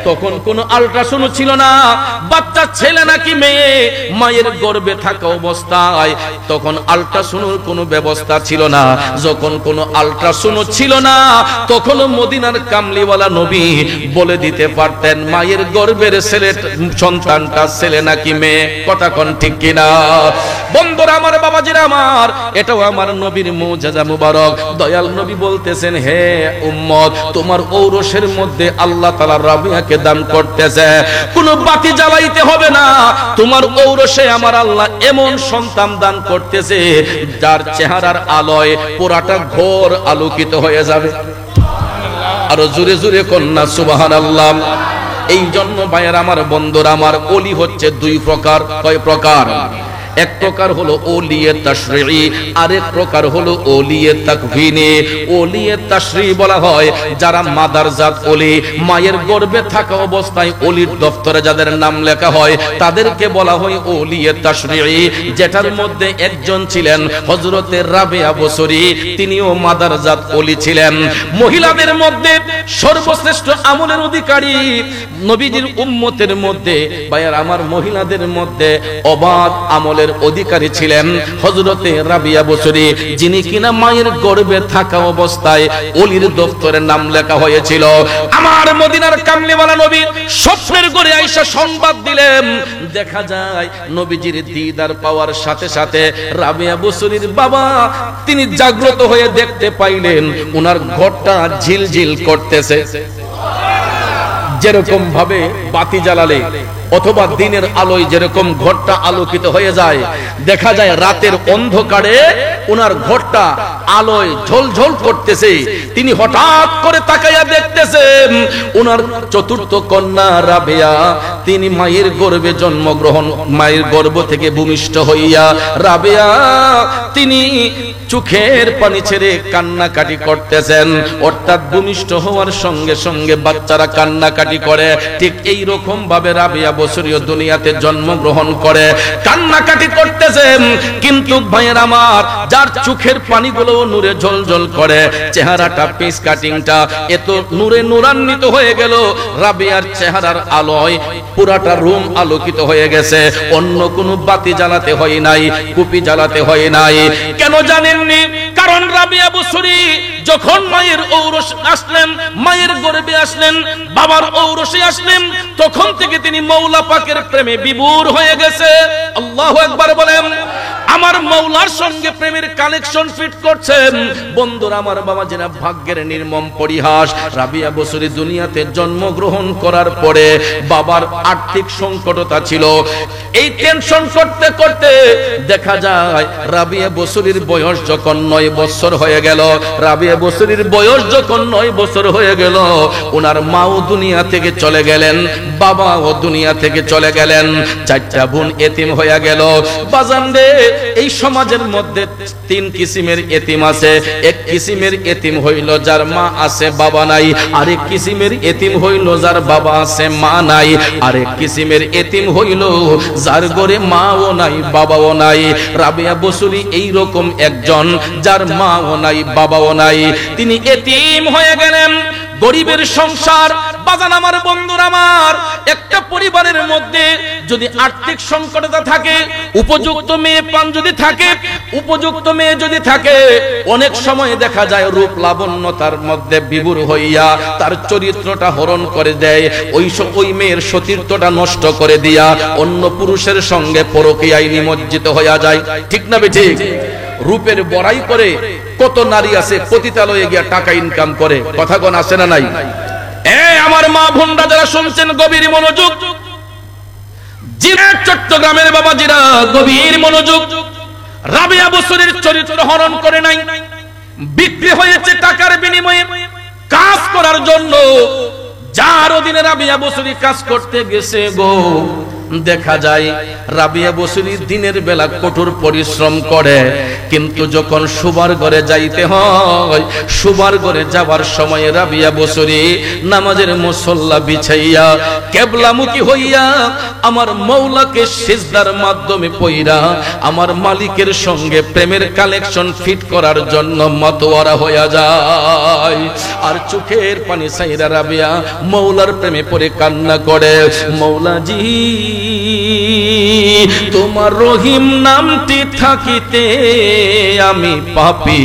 তখন কোনো আল্ট্রাসাউন্ড ছিল না। বাচ্চা ছেলে নাকি মেয়ে মায়ের গর্ভে থাকা অবস্থায় তখন আল্ট্রাসাউন্ডের কোনো ব্যবস্থা ছিল না। যখন কোনো আল্ট্রাসাউন্ড ছিল না তখন মদিনার কামলিওয়ালা নবী বলে দিতে পারতেন মায়ের গর্ভের ছেলে সন্তানটা ছেলে নাকি মেয়ে, কথা কোন ঠিক কিনা? বন্ধুরা আমার, বাবাজিরা আমার, এটাও আমার নবীর মুজিজা মুবারক। দয়াল নবী বলতেছেন, হে উম্মত তোমার ঔরসের মধ্যে আল্লাহ তাআলা রাবিয়াকে দান করতেছে, কোনো বাতি জ্বালাইতে হবে না। তোমার ঔরসে আমার আল্লাহ এমন সন্তান দান করতেছে যার চেহারার আলোয় পুরাটা ঘর আলোকিত হয়ে যাবে। আরো জোরে জোরে কন্যা সুবহানাল্লাহ। এই জন্য ভাইয়ের আমার, বন্ধুরা আমার, ওলি হচ্ছে দুই প্রকার। কয় প্রকার? এক প্রকার হলো ওলিয়ে তাশরিঈ, আরেক প্রকার হলো ওলিয়ে তাকভিনী। ওলিয়ে তাশরিঈ বলা হয় যারা মাদারজাত ওলি, মায়ের গর্ভে থাকা অবস্থায় ওলির দফতরে যাদের নাম লেখা হয় তাদেরকে বলা হয় ওলিয়ে তাশরিঈ। যেটার মধ্যে একজন ছিলেন হযরতে রাবিয়া বসুরী, তিনিও মাদারজাত ওলি ছিলেন। মহিলাদের মধ্যে সর্বশ্রেষ্ঠ আমলের অধিকারী নবীজির উম্মতের মধ্যে ভাইয়ার আমার, মহিলাদের মধ্যে অবাধ আমলের আমলের অধিকারী ছিলেন হযরতে রাবিয়া বসরি, যিনি কিনা মায়ের গর্ভে থাকা অবস্থায় ওলির দপ্তরে নাম লেখা হয়েছিল। আমার মদিনার কামলিওয়ালা নবী স্বপ্নের ঘরে আয়েশা সংবাদ দিলেন, দেখা যায় নবীজির দিদার পাওয়ার সাথে সাথে রাবিয়া বসরির বাবা তিনি জাগ্রত হয়ে দেখতে পাইলেন ওনার ঘরটা ঝিলঝিল করতেছে। যেরকম ভাবে বাতি জ্বালালে অথবা দিনের আলোয় যেরকম ঘরটা আলোকিত হয়ে যায়, দেখা যায় রাতের অন্ধকারে ওনার ঘরটা আলোয় ঝলঝল করতেছে। তিনি হঠাৎ করে তাকাইয়া দেখতেছেন ওনার চতুর্থ কন্যা রাবেয়া তিনি মায়ের গর্ভে জন্মগ্রহণ, মায়ের গর্ভ থেকে ভূমিষ্ঠ হইয়া রাবেয়া তিনি চোখের পানি ছেড়ে কান্নাকাটি করতেছেন। অর্থাৎ ভূমিষ্ঠ হওয়ার সঙ্গে সঙ্গে বাচ্চারা কান্নাকাটি করে, ঠিক এই রকম ভাবে রাবিয়া বসরিও দুনিয়াতে জন্মগ্রহণ করে, কান্নাকাটি করতেছেন। কিন্তু ভাইয়ের আমার, যার চোখের পানিগুলো নূরে ঝলঝল করে, চেহারাটা পিস কাটিংটা এত নূরে নূরান্বিত হয়ে গেল, রাবিয়ার চেহারার আলোয় পুরাটা রুম আলোকিত হয়ে গেছে। অন্য কোনো বাতি জ্বালাতে হয় নাই, কুপি জ্বালাতে হয় নাই। কেন জানেননি? কারণ রাবিয়া বসরি যখন মায়ের ঔরস আসলেন, মায়ের গর্ভে আসলেন, বাবার ঔরসে আসলেন, তখন থেকে তিনি মৌলা পাকের প্রেমে বিভোর হয়ে গেছে। আল্লাহু আকবার বলেন। আমার মৌলার সঙ্গে প্রেমের কানেকশন ফিট করছেন। বন্ধুরা আমার, বাবা যেটা ভাগ্যের নির্মম পরিহাস, রাবিয়া বসরি দুনিয়াতে জন্মগ্রহণ করার পরে বাবার আর্থিক সংকটতা ছিল। এই টেনশন করতে করতে দেখা যায় রাবিয়া বসরির বয়স যখন 9 বছর হয়ে গেল, রাবিয়া বসরির বয়স যখন 9 বছর হয়ে গেল, ওনার মাও দুনিয়া থেকে চলে গেলেন, বাবাও দুনিয়া থেকে চলে গেলেন, 4টা বোন এতিম হয়ে গেল। বাজান রে, এই সমাজের মধ্যে 3 কিসিমের এতিম আছে। এক কিসিমের এতিম হইল যার মা আছে বাবা নাই, আরেক কিসিমের এতিম হইল যার বাবা আছে মা নাই, আরেক কিসিমের এতিম হইল যার ঘরে মাও নাই বাবাও নাই। রাবিয়া বসরি এই রকম একজন, যার মাও নাই বাবাও নাই, তিনি এতিম হয়ে গেলেন। গরিবের সংসার। বাজান আমার, বন্ধুরা আমার, একটা পরিবারের মধ্যে যদি আর্থিক সংকটতা থাকে, উপযুক্ত মেয়ে পান যদি থাকে, উপযুক্ত মেয়ে যদি থাকে, অনেক সময় দেখা যায় রূপ লাবণ্যতার মধ্যে বিভোর হইয়া তার চরিত্রটা হরণ করে দেয়। ওই মেয়ের সতীর্থটা নষ্ট করে দিয়া অন্য পুরুষের সঙ্গে পরকীয়ায় নিমজ্জিত হইয়া যায়। ঠিক না বেঠিক? রূপের বড়াই করে কত নারী আছে পতিতালয়ে গিয়া টাকা ইনকাম করে। কথা কোন আছে না নাই? আমার মা বোনরা যারা শুনছেন, গভীর মনোযোগ। চট্টগ্রামের বাবাজিরা গভীর মনোযোগ। রাবিয়া বসরির চরিত্র হরণ করে নাই, বিক্রি হয়েছে টাকার বিনিময়ে কাজ করার জন্য। যার অধীনে রাবিয়া বসরি কাজ করতে গেছে গো, দেখা যায় রাবিয়া বসরি দিনের বেলা কঠোর পরিশ্রম করে, কিন্তু যখন শোবার ঘরে যাইতে হয়, শোবার ঘরে যাবার সময় রাবিয়া বসরি নামাজের মুসল্লা বিছাইয়া কেবলামুখী হইয়া আমার মৌলাকে সিজদার মাধ্যমে পইরা আমার মালিকের সঙ্গে প্রেমের কালেকশন ফিট করার জন্য মাতোয়ারা হইয়া যায়। আর চোখের পানি ছাইরা রাবিয়া মৌলার প্রেমে পড়ে কান্না করে, মৌলাজি তোমার রহিম নামটি থাকিতে আমি পাপী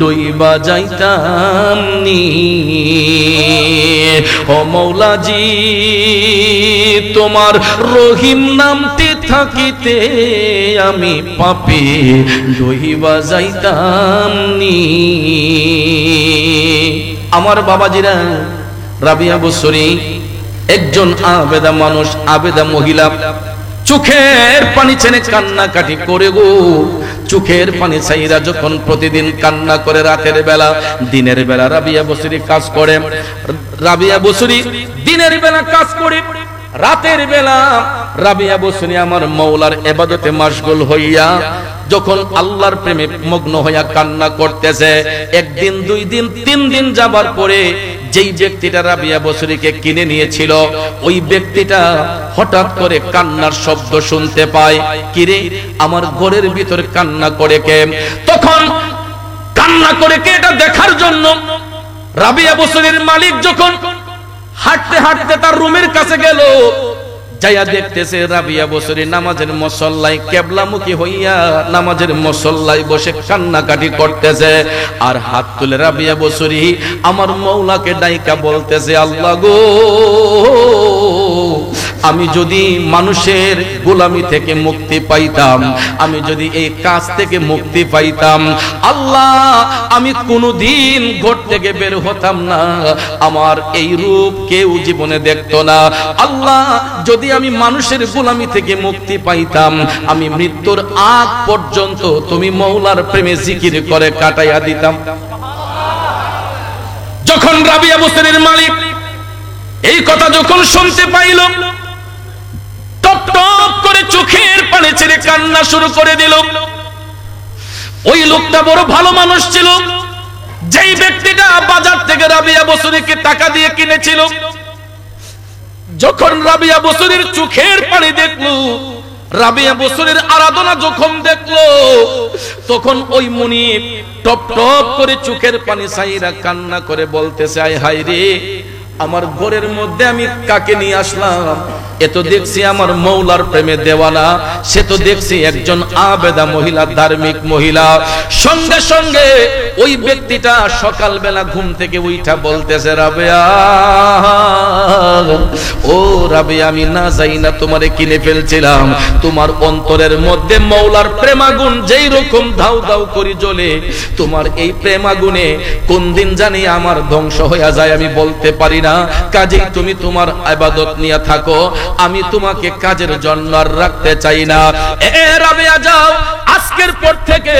ডুইবা যাইতাম নি। ও মৌলাজি তোমার রহিম নামটি থাকিতে আমি পাপী ডুইবা যাইতাম নি। আমার বাবাজিরা, রাবিয়া বসরি একজন আবেদা মানুষ, আবেদা মহিলা, চোখের পানি ছেড়ে কান্নাকাটি করে গো। চোখের পানি ছাইরা যখন প্রতিদিন কান্না করে রাতের বেলা, দিনের বেলা রাবিয়া বসরি কাজ করে। রাবিয়া বসরি দিনের বেলা কাজ করে, রাতের বেলা রাবিয়া বসরি আমার মৌলার ইবাদতে মাশগুল হইয়া যখন আল্লাহর প্রেমে মগ্ন হইয়া কান্না করতেছে। একদিন, 2 দিন, 3 দিন যাবার পরে যেই ব্যক্তিটা রাবিয়া বসরিকে কিনে নিয়েছিল, ওই ব্যক্তিটা হঠাৎ করে কান্নার শব্দ শুনতে পায়। কিরে, আমার ঘরের ভিতর কান্না করে কে? তখন কান্না করে কে এটা দেখার জন্য রাবিয়া বসরির মালিক যখন হাঁটতে হাঁটতে তার রুমের কাছে গেল, যাইয়া দেখতেছে রাবিয়া বসরি নামাজের মুসল্লায় কিবলামুখী হইয়া নামাজের মুসল্লায় বসে কান্নাকাটি করতেছে আর হাত তুলে রাবিয়া বসরি আমার মওলাকে ডাইকা বলতেছে, আল্লাহ গো, আমি যদি মানুষের গোলামি থেকে মুক্তি পাইতাম, আমি যদি এই কাজ থেকে মুক্তি পাইতাম, আল্লাহ আমি কোনদিন ঘর থেকে বের হতাম না, আমার এই রূপ কেউ জীবনে দেখতো না। আল্লাহ যদি আমি মানুষের গোলামি থেকে মুক্তি পাইতাম, আমি মৃত্যুর আগ পর্যন্ত তুমি মওলার প্রেমে জিকির করে কাটাইয়া দিতাম। যখন রাবিয়া বসরির মালিক এই কথা যখন শুনতে পাইল, টপ টপ করে চোখের পানি ছেড়ে কান্না শুরু করে দিল। ওই লোকটা বড় ভালো মানুষ ছিল, যেই ব্যক্তিটা বাজার থেকে রাবিয়া বসরিকে টাকা দিয়ে কিনেছিল। যখন রাবিয়া বসরির চোখের পানি দেখলো, রাবিয়া বসরির আরাধনা যখন দেখলো, তখন ওই মুনিব টপ টপ করে চোখের পানি ছাইরা কান্না করে বলতেছে, আয় হায় রে, আমার ঘরের মধ্যে আমি কাকে নিয়ে আসলাম? এ তো দেখছি আমার মওলার প্রেমে দেওয়ানা, সে তো দেখছি একজন আবেদা মহিলা, ধার্মিক মহিলা। সঙ্গে সঙ্গে ওই ব্যক্তিটা সকালবেলা ঘুম থেকে উঠা বলতেছে, রাবেয়া, ও রাবেয়া, আমি না যাই না তোমারে কিনে ফেলছিলাম। তোমার অন্তরের মধ্যে মওলার প্রেমাগুণ যেই রকম ধাউ ধাউ করে জ্বলে, তোমার এই প্রেমাগুণে কোন দিন জানি আমার ধ্বংস হয়ে যায় আমি বলতে পারি না। কাজেই তুমি তোমার ইবাদত নিয়ে থাকো, আমি তোমাকে কাজের জন্য আর রাখতে চাই না। এ রাবেয়া, যাও, আজকের পর থেকে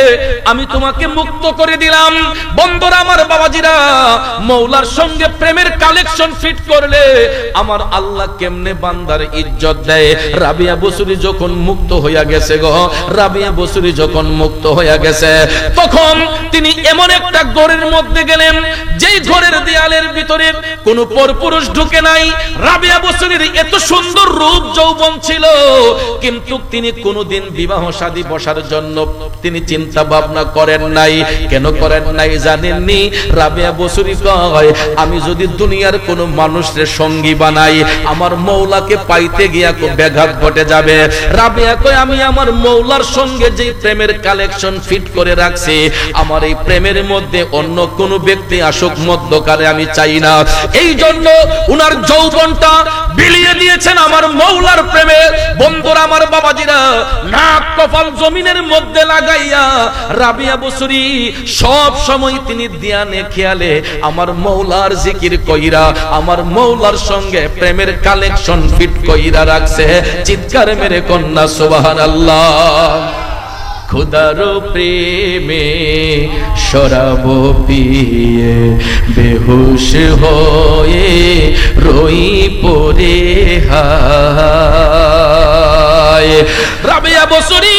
আমি তোমাকে মুক্ত করে দিলাম। বন্ধুরা আমার, বাবাজিরা, মওলার সঙ্গে প্রেমের কালেকশন ফিট করলে আমার আল্লাহ কেমনে বান্দার ইজ্জত দেয়। রাবিয়া বসরি যখন মুক্ত হইয়া গেছে গো, রাবিয়া বসরি যখন মুক্ত হইয়া গেছে, তখন তিনি এমন একটা ঘরের মধ্যে গেলেন, যেই ঘরের দেয়ালের ভিতরে কোন পরপুরুষ ঢুকে নাই। রাবিয়া বসরির এত সুন্দর রূপ যৌবন ছিল, কিন্তু তিনি কোনদিন বিবাহ শাদী বসার জন্য তিনি চিন্তা ভাবনা করেন নাই। কেন করেন নাই জানেননি? রাবিয়া বসরি কয়, আমি যদি দুনিয়ার কোন মানুষের সঙ্গী বানাই, আমার মওলাকে পাইতে গিয়া ব্যাঘাত ঘটে যাবে। রাবিয়া কয়, আমি আমার মওলার সঙ্গে যে প্রেমের কালেকশন ফিট করে রাখছি, আমার এই প্রেমের মধ্যে অন্য কোন ব্যক্তি আসুক মধ্যকারে আমি চাই না। এই জন্য উনার যৌবনটা বিলিয়ে দিয়েছেন আমার মওলার প্রেমে। বন্ধুরা আমার, বাবাজিরা, নাক কপাল জমিনের মধ্যে লাগাইয়া রাবিয়া বসরি সব সময় তিনি ধ্যানে খেয়ালে আমার মওলার জিকির কইরা আমার মওলার সঙ্গে প্রেমের কালেকশন ফিট কইরা রাখছে। চিৎকার মেরে কন্যা সুবহানাল্লাহ। খুদার প্রেমে শরাব পিয়ে বেহুশ হয়ে রই পড়ে হায়। রাবিয়া বসরি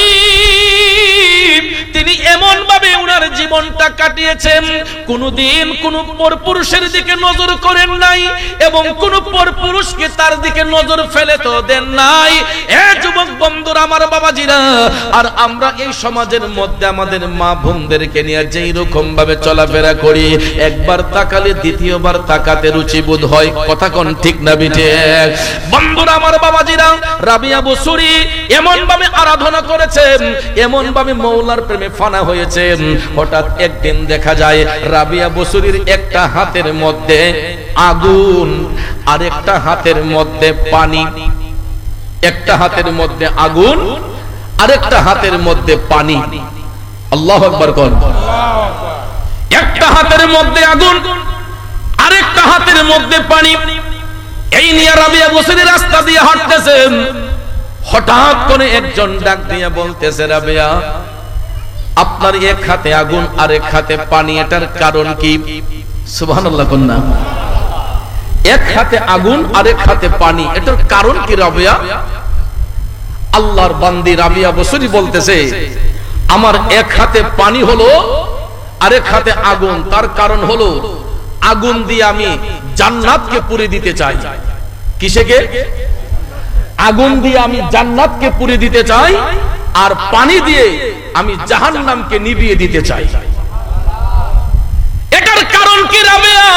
তিনি এমন ভাবে উনার জীবনটা কাটিয়েছেন, কোনদিন কোন পরপুরুষের দিকে নজর করেন নাই এবং কোন পরপুরুষকে তার দিকে নজর ফেলে তো দেন নাই। এ যুবক বন্ধুরা আমার, বাবাজিরা, আর আমরা এই সমাজের মধ্যে আমাদের মা বোনদেরকে নিয়ে যেই রকম ভাবে চলাফেরা করি, একবার তাকালে দ্বিতীয়বার তাকাতে রুচিবোধ হয়। কথা কোন ঠিক না বিঠে? বন্ধুরা আমার, বাবাজিরা, রাবিয়া বসরি এমন ভাবে আরাধনা করেছেন, এমন ভাবে মওলার প্রেমে ফানা হয়েছেন। হঠাৎ একদিন দেখা যায় রাবিয়া বসরির একটা হাতের মধ্যে আগুন, আর একটা হাতের মধ্যে পানি। একটা হাতের মধ্যে আগুন, আরেকটা হাতের মধ্যে পানি। আল্লাহু আকবার কোন। একটা হাতের মধ্যে আগুন, আরেকটা হাতের মধ্যে পানি। এই নিয়ে রাবিয়া বসরি রাস্তা দিয়ে হাঁটতেছেন। হঠাৎ করে একজন ডাক দিয়ে বলতেছে, রাবিয়া, আপনার এক হাতে আগুন আর এক হাতে পানি, এটার কারণ কি? সুবহানাল্লাহ কন্যা। এক হাতে আগুন আর এক হাতে পানি, এটার কারণ কি রাবিয়া? আল্লাহর বান্দি রাবিয়া বসরি বলতেছে, আমার এক হাতে পানি হলো আর এক হাতে আগুন, তার কারণ হলো আগুন দিয়ে আমি জান্নাতকে পুড়ে দিতে চাই। কিসেকে? আগুন দিয়ে আমি জান্নাতকে পুড়ে দিতে চাই, আর পানি দিয়ে আমি জাহান্নামকে নিভিয়ে দিতে চাই। এটার কারণ কি রাবিয়া?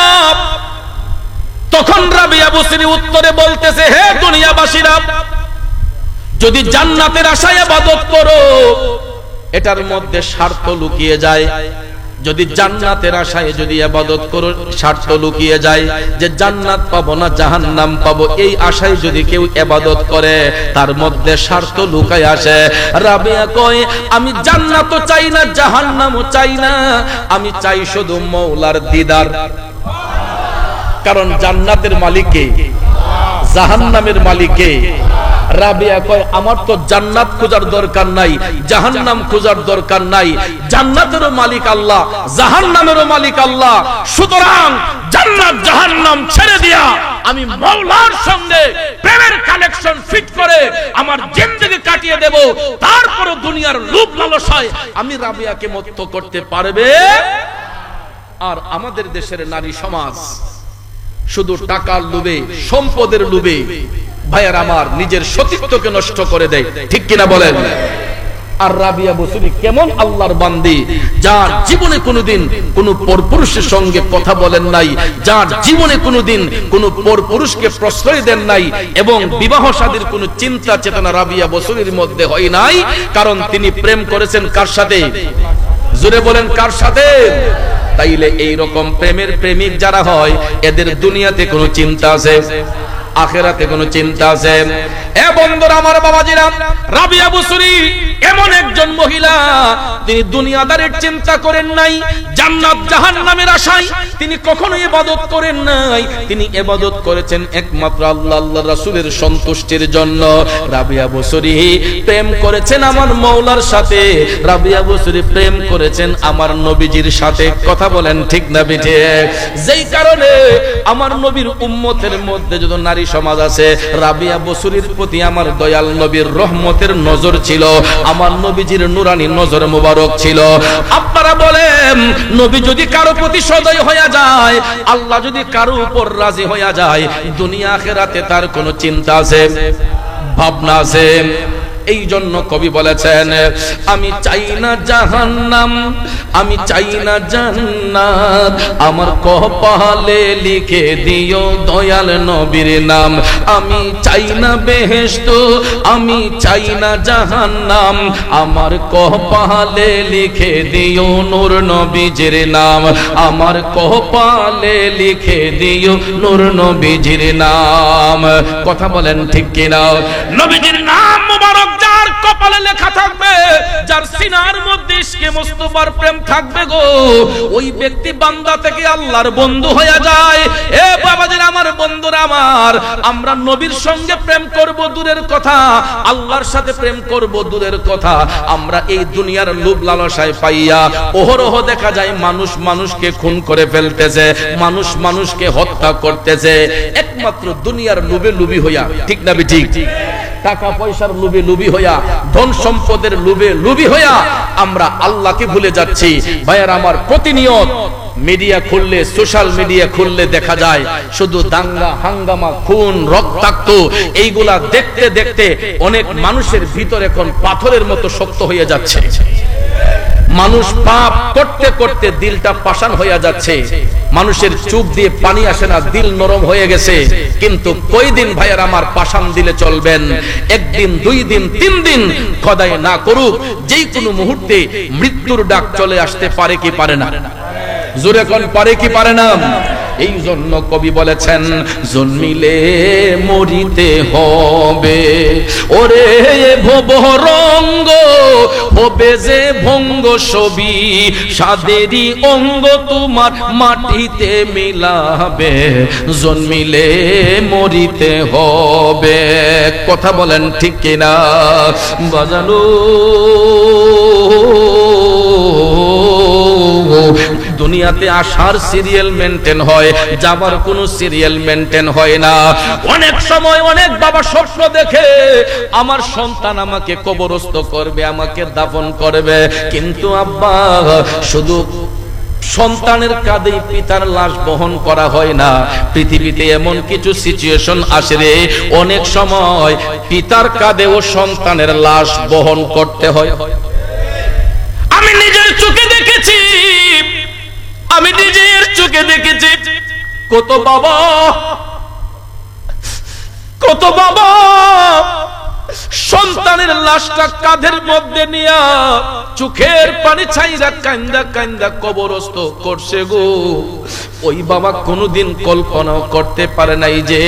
তখন রাবিয়া বসরি উত্তরে বলতেছে, হে দুনিয়াবাসীরা, যদি জান্নাতের আশায় ইবাদত করো এটার মধ্যে স্বার্থ লুকিয়ে যায়। যদি জান্নাতের আশায় যদি ইবাদত করো স্বার্থ লুকিয়ে যায়, যে জান্নাত পাবো না জাহান্নাম পাবো, এই আশায় যদি কেউ ইবাদত করে তার মধ্যে স্বার্থ লুকায় আসে। রাবিয়া কয় আমি জান্নাতও চাই না জাহান্নামও চাই না, আমি চাই শুধু মওলার দিদার। কারণ জান্নাতের মালিক কে, জাহান্নামের মালিক কে? রাবিয়া কয় আমার তো জান্নাত খোঁজার দরকার নাই, জাহান্নাম খোঁজার দরকার নাই, জান্নাতেরও মালিক আল্লাহ, জাহান্নামেরও মালিক আল্লাহ। সুতরাং জান্নাত জাহান্নাম ছেড়ে দিয়া আমি মাওলার সঙ্গে প্রেমের কানেকশন ফিট করে আমার জিন্দেগি কাটিয়ে দেব। তারপরে দুনিয়ার লোভ লালসায় আমি রাবিয়াকে মুক্ত করতে পারবে। আর আমাদের দেশের নারী সমাজ শুধু টাকার লোভে, সম্পদের লোভে ভাইয়ার আমার নিজের সতীত্বকে নষ্ট করে দেয়, ঠিক কিনা বলেন? আর রাবিয়া বসরি কেমন আল্লাহর বান্দি, যার জীবনে কোনোদিন কোনো পরপুরুষের সঙ্গে কথা বলেন নাই, যার জীবনে কোনোদিন কোনো পরপুরুষকে প্রশ্রয় দেন নাই, এবং বিবাহ শাদীর কোনো চিন্তা চেতনা রাবিয়া বসরির মধ্যে হয় নাই। কারণ তিনি প্রেম করেছেন কার সাথে? জোরে বলেন কার সাথে? তাইলে এই রকম প্রেমের প্রেমিক যারা হয় এদের দুনিয়াতে কোনো চিন্তা আছে, আখিরাতে কোনো চিন্তা আছে? এ বন্ধুরা আমার, বাবাজিরা, রাবিয়া বসরি এমন একজন মহিলা, তিনি দুনিয়াদারের চিন্তা করেন নাই, জান্নাত জাহান্নামের আশায় তিনি কখনো ইবাদত করেন নাই। তিনি ইবাদত করেছেন একমাত্র আল্লাহ আল্লাহর রাসূলের সন্তুষ্টির জন্য। রাবিয়া বসরি প্রেম করেছেন আমার মওলার সাথে, রাবিয়া বসরি প্রেম করেছেন আমার নবীজির সাথে। কথা বলেন ঠিক না বেঠে? যেই কারণে আমার নবীর উম্মতের মধ্যে যত নারী সমাজ আছে, রাবিয়া বসরির প্রতি আমার দয়াল নবীর রহমতের নজর ছিল, আমার নবীজির নুরানি নজর মুবারক ছিল। আপনারা বলেন নবী যদি কারো প্রতি সদয় হয়ে যায়, আল্লাহ যদি কারো উপর রাজি হয়ে যায়, দুনিয়া আখিরাতে তার কোনো চিন্তা আছে, ভাবনা আছে? এই জন্য কবি বলেছেন আমি চাই না জাহান্নাম, আমি চাই না জান্নাত, আমার কপালে লিখে দিও দয়াল নবীর নাম। আমি চাই না বেহেশত, আমি চাই না জাহান্নাম, আমার কপালে লিখে দিও নূর নবীজির নাম, আমার কপালে লিখে দিও নূর নবীজির নাম। কথা বলেন ঠিক কিনা? নবীজির নাম মুবারক যার কপালে লেখা থাকবে, যার সিনার মধ্যে ইশকে মুস্তাফার প্রেম থাকবে গো, ওই ব্যক্তি বান্দা থেকে আল্লাহর বন্ধু হয়ে যায়। এ বাবাজিরা আমার, বন্ধুরা আমার, আমরা নবীর সঙ্গে প্রেম করব দূরের কথা, আল্লাহর সাথে প্রেম করব দূরের কথা। আমরা এই দুনিয়ার লোভ লালসায় পাইয়া অহরহ দেখা যায় মানুষ মানুষকে খুন করে ফেলতেছে, মানুষ মানুষকে হত্যা করতেছে, একমাত্র দুনিয়ার লোভে লোভী হইয়া, ঠিক না ঠিক? টাকা পয়সার লোভে লোভী হইয়া, ধন সম্পদের লোভে লোভী হইয়া আমরা আল্লাহকে ভুলে যাচ্ছি। ভাইয়ার আমার, প্রতিনিয়ত মিডিয়া খুললে, সোশ্যাল মিডিয়া খুললে দেখা যায় শুধু দাঙ্গা হাঙ্গামা, খুন, রক্তাক্ত, এইগুলা দেখতে দেখতে অনেক মানুষের ভিতর এখন পাথরের মতো শক্ত হয়ে যাচ্ছে। মানুষ পাপ করতে করতে দিলটা পাষাণ হয়ে যাচ্ছে, মানুষের চোখ দিয়ে পানি আসে না, দিল নরম হয়ে গেছে। কিন্তু কয়দিন ভাইয়ার আমার পাষাণ দিলে চলবেন? একদিন, 2 দিন, 3 দিন, খোদাই না করুক যেই কোনো মুহূর্তে মৃত্যুর ডাক চলে আসতে পারে কি পারে না? জোরে কোন পারে কি পারে না? এই জন্য কবি বলেছেন জন্মিলে মরিতে হবে, ওরে ভবরঙ্গ হবে যে ভঙ্গ ছবি, সাদেরই অঙ্গ তোমার মাটিতে মিলাবে, জন্মিলে মরিতে হবে। কথা বলেন ঠিক কিনা? বাজানো দুনিয়াতে আসার সিরিয়াল মেনটেন হয়, যাবার কোনো সিরিয়াল মেনটেন হয় না। অনেক সময় অনেক বাবা স্বপ্ন দেখে আমার সন্তান আমাকে কবরস্থ করবে, আমাকে দাফন করবে, কিন্তু আব্বা শুধু সন্তানের কাঁধে পিতার লাশ বহন করা হয় না। পৃথিবীতে এমন কিছু সিচুয়েশন আসে রে, অনেক সময় পিতার কাঁধেও সন্তানের লাশ বহন করতে হয়। আমি নিজের চোখে দেখেছি, আমি নিজের চোখে দেখেছি কত বাবা, কত বাবা সন্তানের লাশটা কাঁধের মধ্যে নিয়া চোখের পানি ছাইরা কান্দা কান্দা কবরস্থ করছে গো। ওই বাবা কোনোদিন কল্পনাও করতে পারে নাই যে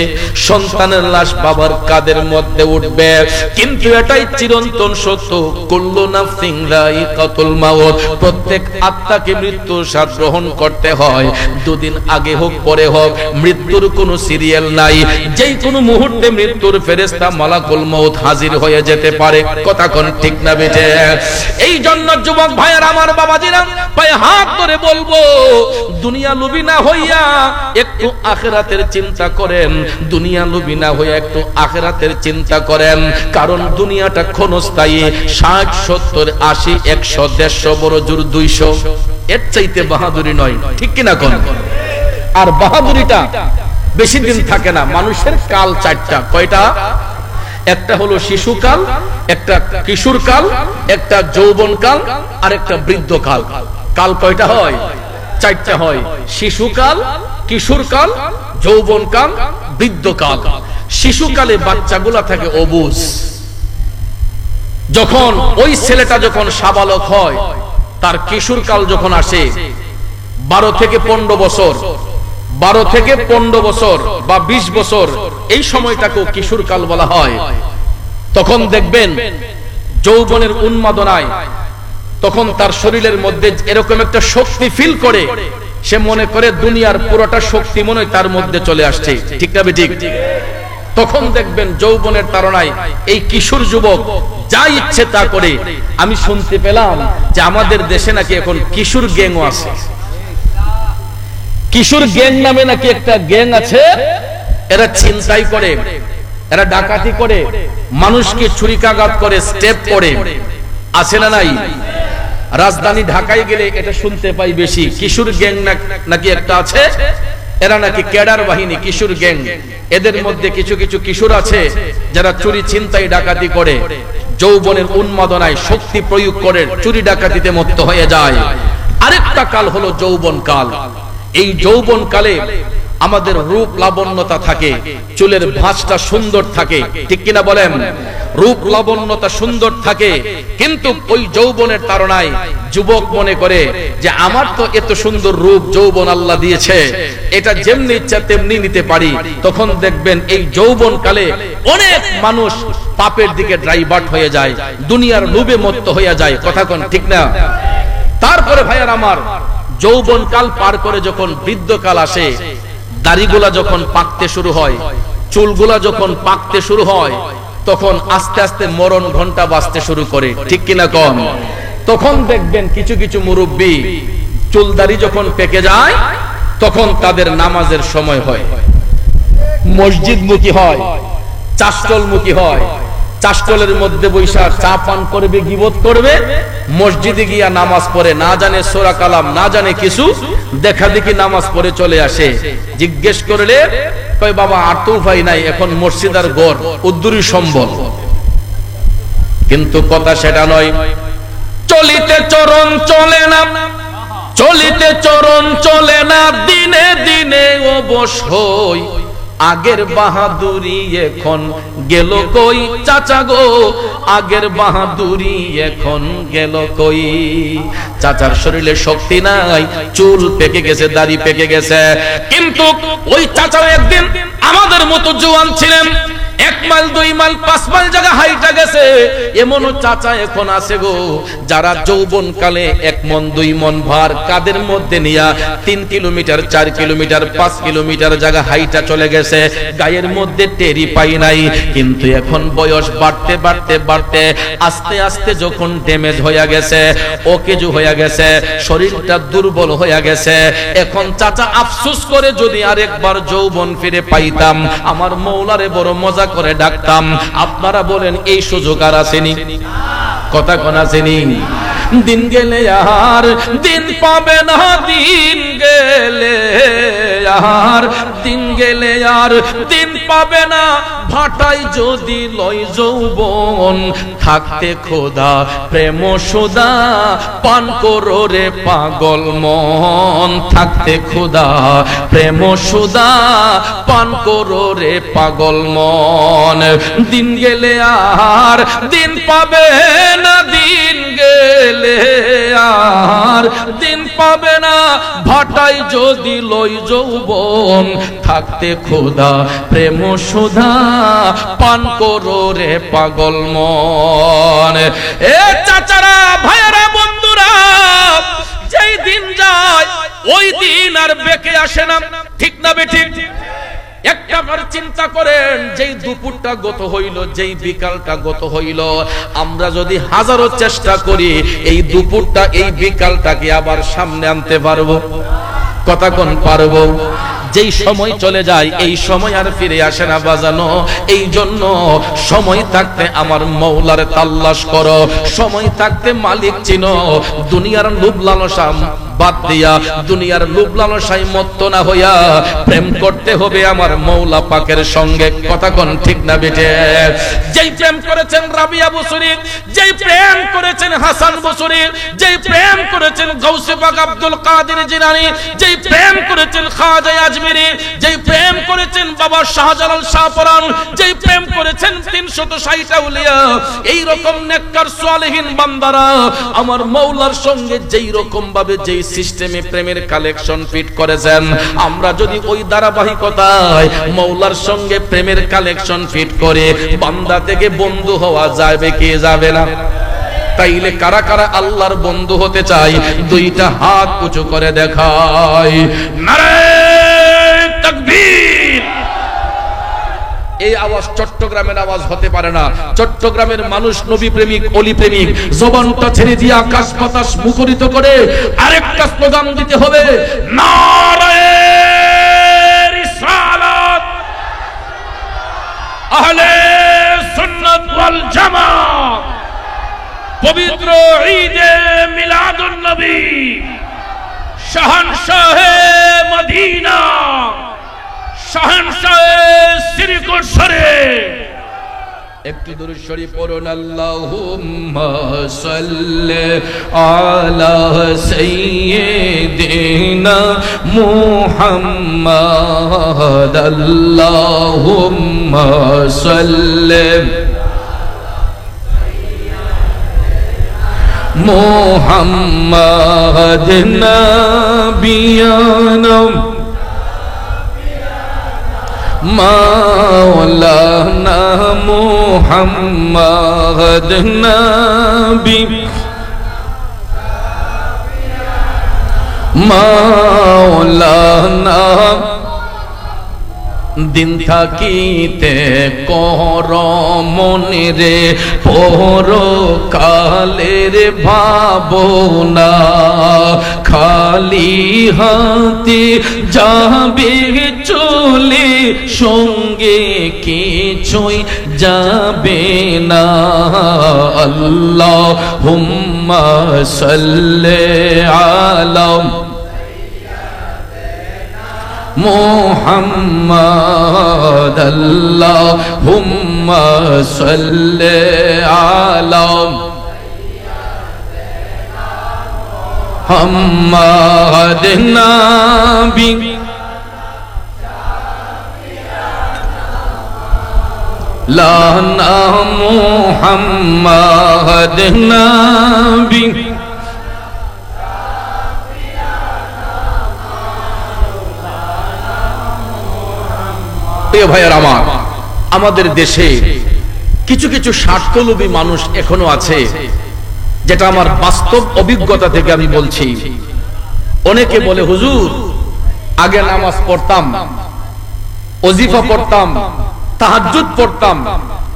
সন্তানের লাশ বাবার কাঁধের মধ্যে উঠবে। কিন্তু এটাই চিরন্তন সত্য, কুল্লু নাফসিন যায়িকাতুল মাউত, প্রত্যেক আত্মাকে মৃত্যুর স্বাদ গ্রহণ করতে হয়। দুদিন আগে হোক পরে হোক, মৃত্যুর কোনো সিরিয়াল নাই। যেই কোনো মুহূর্তে মৃত্যুর ফেরেশতা মালাকুল মউত হাজির হয়ে যেতে পারে। কথা কোন ঠিক না বেটে? এই জন্য যুবক ভাইয়ের, আমার বাবাজিরা, পায়ে হাত ধরে বলবো, দুনিয়া লোভী না হইয়া একটু আখিরাতের চিন্তা করেন। দুনিয়া লোভী না হইয়া একটু আখিরাতের চিন্তা করেন। কারণ দুনিয়াটা ক্ষণস্থায়ী। 60, 70, 80, 100, 150, বড় জোর 200, এর চাইতে বাহাদুরি নয়। ঠিক কিনা কোন? আর বাহাদুরিটা বেশি দিন থাকে না। মানুষের কাল 4টা। কয়টা? একটা হলো শিশুকাল, একটা কিশোরকাল, একটা যৌবনকাল, আর একটা বৃদ্ধকাল। কাল কয়টা হয়? 4টা হয়। শিশুকাল, কিশোরকাল, যৌবনকাল, বৃদ্ধকাল। শিশুকালে বাচ্চাগুলা থাকে অবুঝ। যখন ওই ছেলেটা যখন সাবালক হয়, তার কিশোরকাল যখন আসে 12 থেকে 15 বছর, 12 থেকে 15 বছর বা 20 বছর, এই সময়টাকেও কিশোরকাল বলা হয়। তখন দেখবেন যৌবনের উন্মাদনায় তখন তার শরীরের মধ্যে এরকম একটা শক্তি ফিল করে, সে মনে করে দুনিয়ার পুরোটা শক্তি মনে হয় তার মধ্যে চলে আসছে। ঠিক না ঠিক? তখন দেখবেন যৌবনের তাড়নায় এই কিশোর যুবক যা ইচ্ছে তা করে। আমি শুনতে পেলাম যে আমাদের দেশে নাকি এখন কিশোর গ্যাংও আছে। কিশোর গ্যাং নামে নাকি একটা গ্যাং আছে। এরা ছিনতাই করে, এরা ডাকাতি করে, মানুষকে ছুরিকাঘাত করে, স্টেপ করে। আছে না নাই? রাজধানী ঢাকায় গেলে এটা শুনতে পাই বেশি। কিশোর গ্যাং নাকি একটা আছে। এরা নাকি ক্যাডার বাহিনী, কিশোর গ্যাং। এদের মধ্যে কিছু কিছু কিশোর আছে যারা চুরি ছিনতাই ডাকাতি করে, যৌবনের উন্মাদনায় শক্তি প্রয়োগ করে চুরি ডাকাতিতে মত্ত হয়ে যায়। আরেকটা কাল হলো যৌবন কাল। এই যৌবন কালে আমাদের রূপ লাবণ্যতা থাকে, চুলের ভাঁজটা সুন্দর থাকে। ঠিক কিনা বলেন? রূপ লাবণ্যতা সুন্দর থাকে। কিন্তু ওই যৌবনের তাড়নায় যুবক মনে করে যে আমার তো এত সুন্দর রূপ যৌবন আল্লাহ দিয়েছে, এটা যেমনি ইচ্ছা তেমনি নিতে পারি। তখন দেখবেন এই যৌবন কালে অনেক মানুষ পাপের দিকে ড্রাইভার্ট হয়ে যায়, দুনিয়ার লোভে মত্ত হয়ে যায়। কথা কোন ঠিক না? তারপরে ভাইয়ার আমার, যৌবন কাল পার করে যখন বৃদ্ধকাল আসে, দাড়িগুলা যখন পাকতে শুরু হয়, চুলগুলা যখন পাকতে শুরু হয়, তখন আস্তে আস্তে মরণ ঘন্টা বাজতে শুরু করে। ঠিক কিনা কম? তখন দেখবেন কিছু কিছু মুরব্বী চুলদাড়ি যখন পেকে যায়, তখন তাদের নামাজের সময় হয়, মসজিদ মুখী হয়, চাষটল মুখী হয়। চাষটলের মধ্যে বৈশা চা পান করবে, গীবত করবে, মসজিদে গিয়া নামাজ পড়ে, না জানে সূরা কালাম, না জানে কিছু, দেখা দেখি নামাজ পড়ে চলে আসে। জিজ্ঞেস করলে কয় বাবা আর তো উপায় নাই, এখন মসজিদ আর ঘর উদ্দুরি সম্বল। কিন্তু কথা সেটা নয়। চলিতে চরণ চলে না, চলিতে চরণ চলে না, দিনে দিনে অবশ্যই আগের বাহাদুরি এখন গেল কই চাচা গো, আগের বাহাদুরি এখন গেল কই। চাচার শরীরে শক্তি নাই, চুল পেকে গেছে, দাড়ি পেকে গেছে, কিন্তু ওই চাচা একদিন আমাদের মতো জোয়ান ছিলেন। 1 মাইল 2 মাইল 5 মাইল জায়গা হাইটা গেছে। এমনও চাচা এখন আছে গো, যারা যৌবন কালে 1 মন 2 মন ভার কাদের মধ্যে নিয়া 3 কিলোমিটার 4 কিলোমিটার 5 কিলোমিটার জায়গা হাইটা চলে গেছে, গায়ের মধ্যে টেরি পাই নাই। কিন্তু এখন বয়স বাড়তে বাড়তে বাড়তে আস্তে আস্তে যখন ড্যামেজ হয়ে গেছে, অকেজু হয়ে গেছে, শরীরটা দুর্বল হয়ে গেছে, এখন চাচা আফসোস করে যদি আরেকবার যৌবন ফিরে পাইতাম, আমার মৌলারে বড় মজা করে ডাকতাম। আপনারা বলেন এই সুযোগ আর আসেনি? কথা কোন আসেনি? দিন গেলে আর দিন পাবে না, দিন গেলে আর দিন গেলে আর দিন পাবে না, ভাটায় যদি লয় যৌবন, থাকতে খোদা প্রেম সুদা পান করো রে পাগল মন, থাকতে খোদা প্রেম সুদা পান করো রে পাগল মন। দিন গেলে আর দিন পাবে না, দিন গেলে আর দিন পাবে না, ভাটায় যদি লয় যৌবন, থাকতে খোদা প্রেম সুধা পান করো রে পাগল মন। এ চাচারা, ভাইয়েরা, বন্ধুরা, যেই দিন যায় ওই দিন আর বেঁকে আসে না, ঠিক না বেঠিক? একটাবার চিন্তা করেন, যেই দুপুরটা গত হইল, যেই বিকালটা গত হইল, আমরা যদি হাজারো চেষ্টা করি এই দুপুরটা এই বিকালটাকে আবার সামনে আনতে পারবো? কথা কোন পারবো? যেই সময় চলে যায় এই সময় আর ফিরে আসে না বাজানো। এই জন্য সময় থাকতে আমার মওলার তাল্লাশ করো, সময় থাকতে মালিক চিনো। দুনিয়ার লোভ লালসা বাদ দিয়া, দুনিয়ার লোভ লালসায় মত্ত না হইয়া প্রেম করতে হবে আমার মওলা পাকের সঙ্গে। কথা কোন ঠিক না বেটে? যেই প্রেম করেছেন রাবিয়া বসরি, যেই প্রেম করেছেন হাসান বসরি, যেই প্রেম করেছেন গাউসে পাক আব্দুল কাদের জিলানী, যেই প্রেম করেছেন খাজা আজমিরি, যেই প্রেম করেছেন বাবা শাহজালাল শাহপরান, যেই প্রেম করেছেন 360 আউলিয়া, এই রকম নেককার সালেহিন বান্দারা আমার মওলার সঙ্গে যেই রকম ভাবে যেই সিস্টেমে প্রেমের কালেকশন ফিট করেছেন, আমরা যদি ওই ধারাবাহিকতায় মওলার সঙ্গে প্রেমের কালেকশন ফিট করে বান্দা থেকে বন্ধু হওয়া যাবে কি যাবে না? তাইলে কারা কারা আল্লাহর বন্ধু হতে চাই দুইটা হাত উঁচু করে দেখায়। নারে তাকবীর! এই আওয়াজ চট্টগ্রামের আওয়াজ হতে পারে না। চট্টগ্রামের মানুষ নবী প্রেমিক, অলি প্রেমিক। জবানটা ছেড়ে দিয়ে আকাশ বাতাস মুখরিত করে আরেকটা স্লোগান দিতে হবে, নারে রিসালাত, আহলে সুন্নাত ওয়াল জামাত। পবিত্র ঈদে মিলাদুন নবী, শাহনশাহে মদিনা, শাহনশাহে সিরকুট শরীফ। একটু দুরূদ শরীফ পড়ুন। আল্লাহুম্মা সাল্লি আলা সাইয়্যিদিনা মুহাম্মাদ, আল্লাহুম্মা সাল্লি মুহাম্মাদ নাবিয়ানা মাওলানা মুহাম্মাদ নবী মাওলানা। দিন থাকিতে কর মনে রে পরকালের ভাবনা, খালি হাতে যাবে চলে সঙ্গে কিছুই যাবে না। আল্লাহুম্মা সাল্লি আলা মুহাম্মাদ, আল্লাহুম্মা সাল্লি আলা মুহাম্মাদ নবী লানা মুহাম্মাদ নবী। প্রিয় ভাইয়ের আমার, আমাদের দেশে কিছু কিছু স্বার্থলোভী মানুষ এখনো আছে, যেটা আমার বাস্তব অভিজ্ঞতা থেকে আমি বলছি। অনেকে বলে, হুজুর আগে নামাজ পড়তাম, ওজিফা পড়তাম, তাহাজ্জুদ পড়তাম,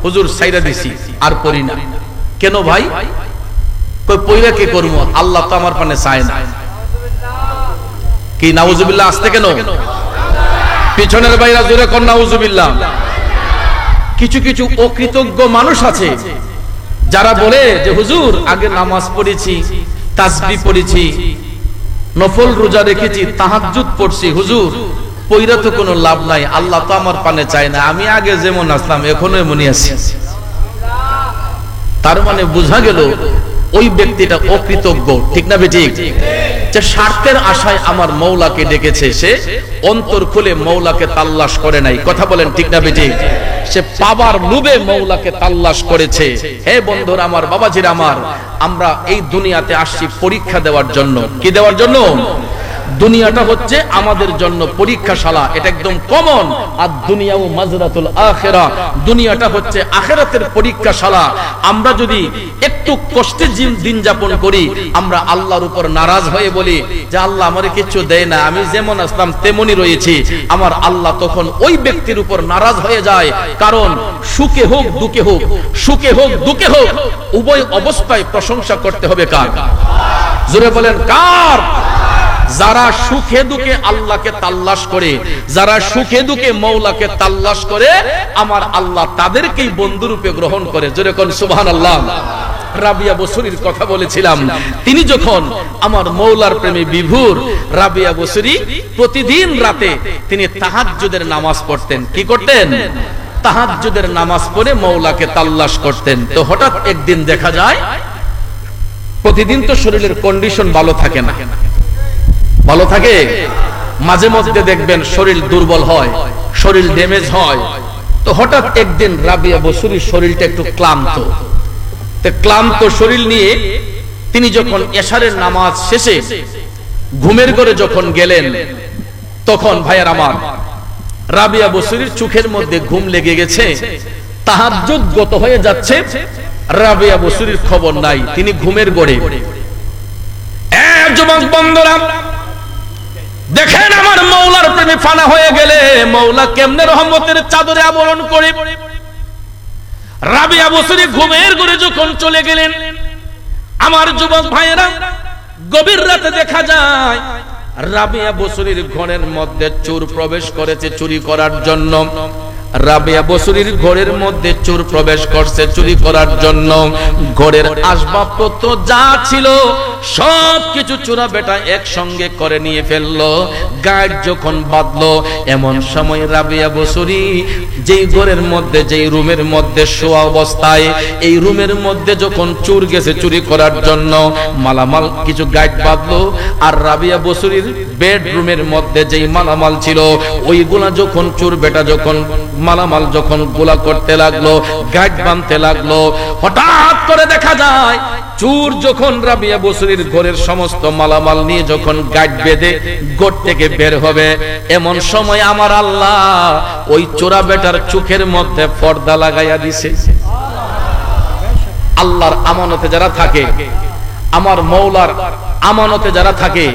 হুজুর সাইরা দিছি, আর পড়ি না। কেন ভাই? কই পয়রা কি করব, আল্লাহ তো আমার পানে চায় না। কি নাউজুবিল্লাহ আসতে কেন? পিছনের ভাইরা জোরে কর নাউজুবিল্লাহ। কিছু কিছু অকৃতজ্ঞ মানুষ আছে যারা বলে যে হুজুর আগে নামাজ পড়েছি, তাসবিহ পড়েছি, নফল রোজা রেখেছি, তাহাজ্জুদ পড়ছি, হুজুর পইরা তো কোনো লাভ নাই, আল্লাহ তো আমার পানে চায় না, আমি আগে যেমন আসলাম এখনো এমনই আছি। তার মানে বোঝা গেল ওই ব্যক্তিটা অকৃতজ্ঞ, ঠিক না বেঠিক? যে স্বার্থের আশায় আমার মওলাকে ডেকেছে, সে অন্তর খুলে মওলাকে তাল্লাশ করে নাই। কথা বলেন ঠিক না বেঠিক? সে পাবার লোভে মওলাকে তাল্লাশ করেছে। হে বন্ধুরা আমার, বাবাজিরা আমার, আমরা এই দুনিয়াতে আসছি পরীক্ষা দেওয়ার জন্য। কি দেওয়ার জন্য? দুনিয়াটা হচ্ছে আমাদের জন্য পরীক্ষাশালা, এটা একদম কমন। আর দুনিয়া ও মাজরাতুল আখিরা, দুনিয়াটা হচ্ছে আখিরাতের পরীক্ষাশালা। আমরা যদি একটু কষ্টে দিন যাপন করি, আমরা আল্লাহর উপর নারাজ হয়ে বলি যে আল্লাহ আমারে কিছু দেয় না, আমি যেমন আসলাম তেমনই রয়েছি, আমার আল্লাহ তখন ওই ব্যক্তির উপর নারাজ হয়ে যায়। কারণ সুখে হোক দুঃখে হোক, সুখে হোক দুঃখে হোক, উভয় অবস্থায় প্রশংসা করতে হবে কার? জোরে বলেন কার? যারা সুখে দুঃখে আল্লাহকে তাল্লাশ করে, যারা সুখে দুঃখে মওলাকে তাল্লাশ করে, আমার আল্লাহ তাদেরকেই বন্ধুরূপে গ্রহণ করে। জোরে কোন সুবহানাল্লাহ। রাবিয়া বসরির কথা বলেছিলাম, তিনি যখন আমার মওলার প্রেমে বিভোর, রাবিয়া বসরি প্রতিদিন রাতে তিনি তাহাজ্জুদের নামাজ পড়তেন। কি করতেন? তাহাজ্জুদের নামাজ পড়ে মওলাকে তাল্লাশ করতেন। তো হঠাৎ একদিন দেখা যায়, প্রতিদিন তো শরীরের কন্ডিশন ভালো থাকে না, ভালো থাকে, মাঝে মধ্যে দেখবেন শরীর দুর্বল হয়, শরীর ড্যামেজ হয়। তো হঠাৎ একদিন রাবিয়া বসরির শরীরটা একটু ক্লান্ত, ক্লান্ত শরীর নিয়ে তিনি যখন এশারের নামাজ শেষে ঘুমের ঘরে যখন গেলেন, তখন ভাইয়ার আমার, রাবিয়া বসরির চোখের মধ্যে ঘুম লেগে গেছে, তাহাজ্জুদ গত হয়ে যাচ্ছে, রাবিয়া বসরির খবর নাই, তিনি ঘুমের ঘরে। যুবক বন্ধুরা দেখেন, আমার মওলার প্রেমে ফানা হয়ে গেলে মওলা কেমনে রহমতের চাদরে আবরণ করে। রাবিয়া বসরি ঘুমের ঘরে যখন চলে গেলেন, আমার যুবক ভাইয়েরা, গভীর রাতে দেখা যায় রাবিয়া বসরির ঘরের মধ্যে চোর প্রবেশ করেছে চুরি করার জন্য। রাবিয়া বসরির ঘরের মধ্যে চোর প্রবেশ করছে চুরি করার জন্য। ঘরের আসবাবপত্র যা ছিল সব কিছু চোরা বেটা একসঙ্গে করে নিয়ে ফেললো। গার্ড যখন বাঁধলো, এমন সময় রাবিয়া বসরি যেই ঘরের মধ্যে, যেই রুমের মধ্যে শোয়া অবস্থায়, এই রুমের মধ্যে যখন চোর গেছে চুরি করার জন্য, মালামাল কিছু গার্ড বাঁধলো। আর রাবিয়া বসরির বেডরুমের মধ্যে যেই মালামাল ছিল, ওইগুলা যখন চোর বেটা যখন মালামাল যখন গোলা করতে লাগলো, গার্ড বাঁধতে লাগলো, হঠাৎ করে দেখা যায় চোর যখন রাবিয়া বসরির ঘরের সমস্ত মালামাল নিয়ে যখন গার্ড বেঁধে ঘর থেকে বের হবে, এমন সময় আমার আল্লাহ ওই চোরা বেটার চোখের মধ্যে পর্দা লাগাইয়া দিছে। আল্লাহর আমানতে যারা থাকে, আমার মওলার আমানতে যারা থাকে,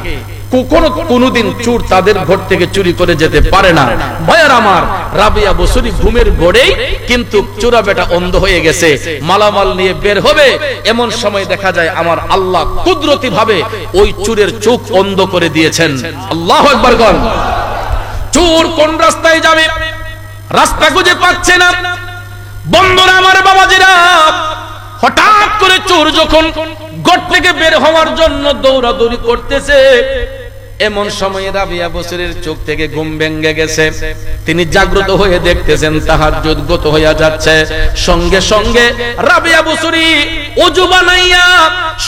কোনদিন চোর তাদের ঘর থেকে চুরি করে যেতে পারে না। ভাইয়ার আমার, রাবিয়া বসরি ঘুমের ঘরেই কিন্তু চোরা বেটা অন্ধ হয়ে গেছে, মালামাল নিয়ে বের হবে, এমন সময় দেখা যায় আমার আল্লাহ কুদরতি ভাবে ওই চোরের চোখ অন্ধ করে দিয়েছেন। আল্লাহু আকবার বল। চোর কোন রাস্তায় যাবে, রাস্তা খুঁজে পাচ্ছে না। বন্ধুরা আমার, বাবাজিরা, হঠাৎ করে চোর যখন ঘর থেকে বের হওয়ার জন্য দৌড়াদৌড়ি করতেছে, এমন সময় রাবিয়া বসরির চোখ থেকে ঘুম ভেঙে গেছে। তিনি জাগ্রত হয়ে দেখতেছেন তাহাজ্জুদ গত হয়ে যাচ্ছে। সঙ্গে সঙ্গে রাবিয়া বসরি ওযু বানাইয়া,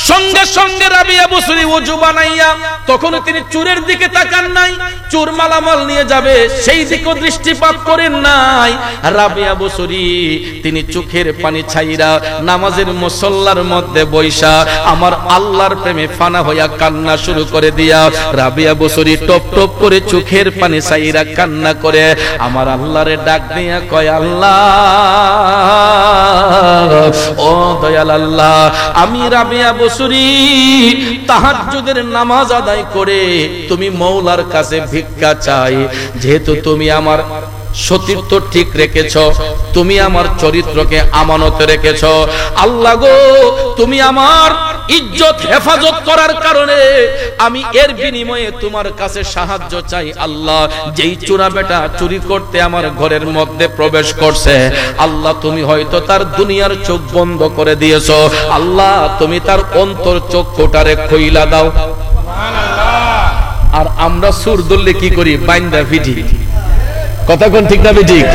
সঙ্গে সঙ্গে রাবিয়া বসরি ওযু বানাইয়া, তখন তিনি চোরের দিকে তাকান নাই, চোর মালামাল নিয়ে যাবে সেই দিকে দৃষ্টিপাত করেন নাই। রাবিয়া বসরি তিনি চোখের পানি ছাইরা নামাজের মুসল্লার মধ্যে বৈশা আমার আল্লাহর প্রেমে ফানা হইয়া কান্না শুরু করে দিয়া, রাবিয়া বসরি টপ টপ করে চোখের পানি ছাইরা কান্না করে আমার আল্লাহরে ডাক দিয়া কয়, আল্লাহ, ও দয়াল আল্লাহ, আমি রাবিয়া বসরি তাহাজ্জুদের নামাজ আদায় করে তুমি মওলার কাছে ভিক্ষা চাই। যেহেতু তুমি আমার সতীর্থ ঠিক রেখেছ, তুমি আমার চরিত্রকে আমানতে রেখেছ। আল্লাহ গো, তুমি আমার ইজ্জত হেফাজত করার কারণে আমি এর বিনিময়ে তোমার কাছে সাহায্য চাই। আল্লাহ, যেই চোরা বেটা চুরি করতে আমার ঘরের মধ্যে প্রবেশ করছে, আল্লাহ তুমি হয়তো তার দুনিয়ার চোখ বন্ধ করে দিয়েছো। আল্লাহ, তুমি তার অন্তর চক্ষুটারে খুইলা দাও। আর আমরা সুর ধরলে কি করি? বাইন্দা ফিটি। কথা কোন ঠিক না ঠিক?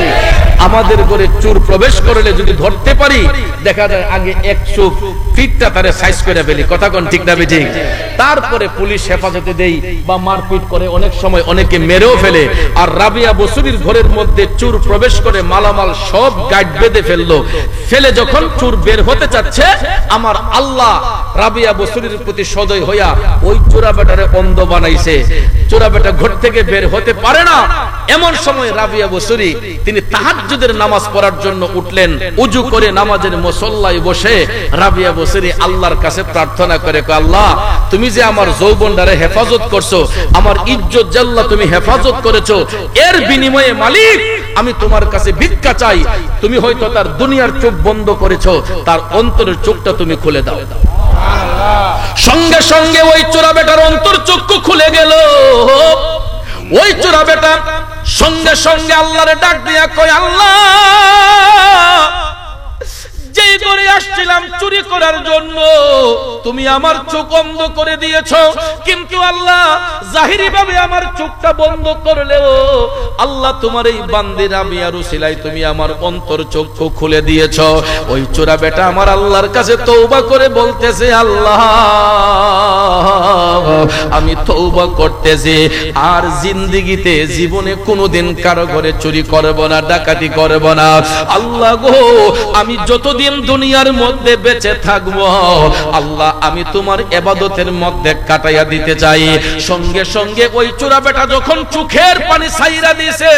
আমাদের ঘরে চোর প্রবেশ করলে যদি ধরতে পারি, দেখা যায় আগে 100 ফিটটা তারে সাইজ করে ফেলি। কথা কোন ঠিক না ঠিক? তারপরে পুলিশ হেফাজতে দেই বা মারপিট করে, অনেক সময় অনেকে মেরেও ফেলে। আর রাবিয়া বসুরির ঘরের মধ্যে চোর প্রবেশ করে মালামাল সব গাইড বেঁধে ফেললো। ফেলে যখন চোর বের হতে চাচ্ছে, আমার আল্লাহ রাবিয়া বসুরির প্রতি সদয় হইয়া ওই চোরা বেটারে অন্ধ বানাইছে। চোরা বেটা ঘর থেকে বের হতে পারে না। এমন সময় রাবিয়া বসুরি তিনি তাহাজ্জুদের নামাজ পড়ার জন্য উঠলেন। উজু করে নামাজের মুসল্লায় বসে রাবিয়া বসুরি আল্লাহর কাছে প্রার্থনা করে, আল্লাহ তুমি যে আমার যৌবনটারে হেফাজত করছো, আমার ইজ্জত জাল্লা তুমি হেফাজত করেছো, এর বিনিময়ে মালিক আমি তোমার কাছে ভিক্ষা চাই। তুমি হয়তো তার দুনিয়ার চোখ বন্ধ করেছো, তার অন্তরের চোখটা তুমি খুলে দাও। সঙ্গে সঙ্গে ওই চোরা বেটার অন্তর চক্ষু খুলে গেল। ওই চোরা বেটা সঙ্গে সঙ্গে আল্লাহরে ডাক দিয়া কয়, আল্লাহ যেই করে আসছিলাম চুরি করার জন্য, তুমি আমার চোখ বন্ধ করে দিয়েছো, কিন্তু আল্লাহ জাহিরি ভাবে আমার চোখটা বন্ধ করলেও আল্লাহ তোমার এই বান্দির আমি আর উসিলায় তুমি আমার অন্তর চক্ষু খুলে দিয়েছো। ওই চোরা বেটা আমার আল্লাহর কাছে তওবা করে বলতেছে, আল্লাহ আমি তওবা করতেছি, আর জিন্দেগিতে জীবনে কোনোদিন কারো ঘরে চুরি করব না, ডাকাতি করব না। আল্লাহ গো, আমি যতদিন দুনিয়ার মধ্যে বেঁচে থাকবো, আল্লাহ আমি তোমার ইবাদতের মধ্যে কাটাইয়া দিতে চাই। সঙ্গে সঙ্গে ওই চোরা বেটা যখন চোখের পানি ছাইরা দিয়েছে,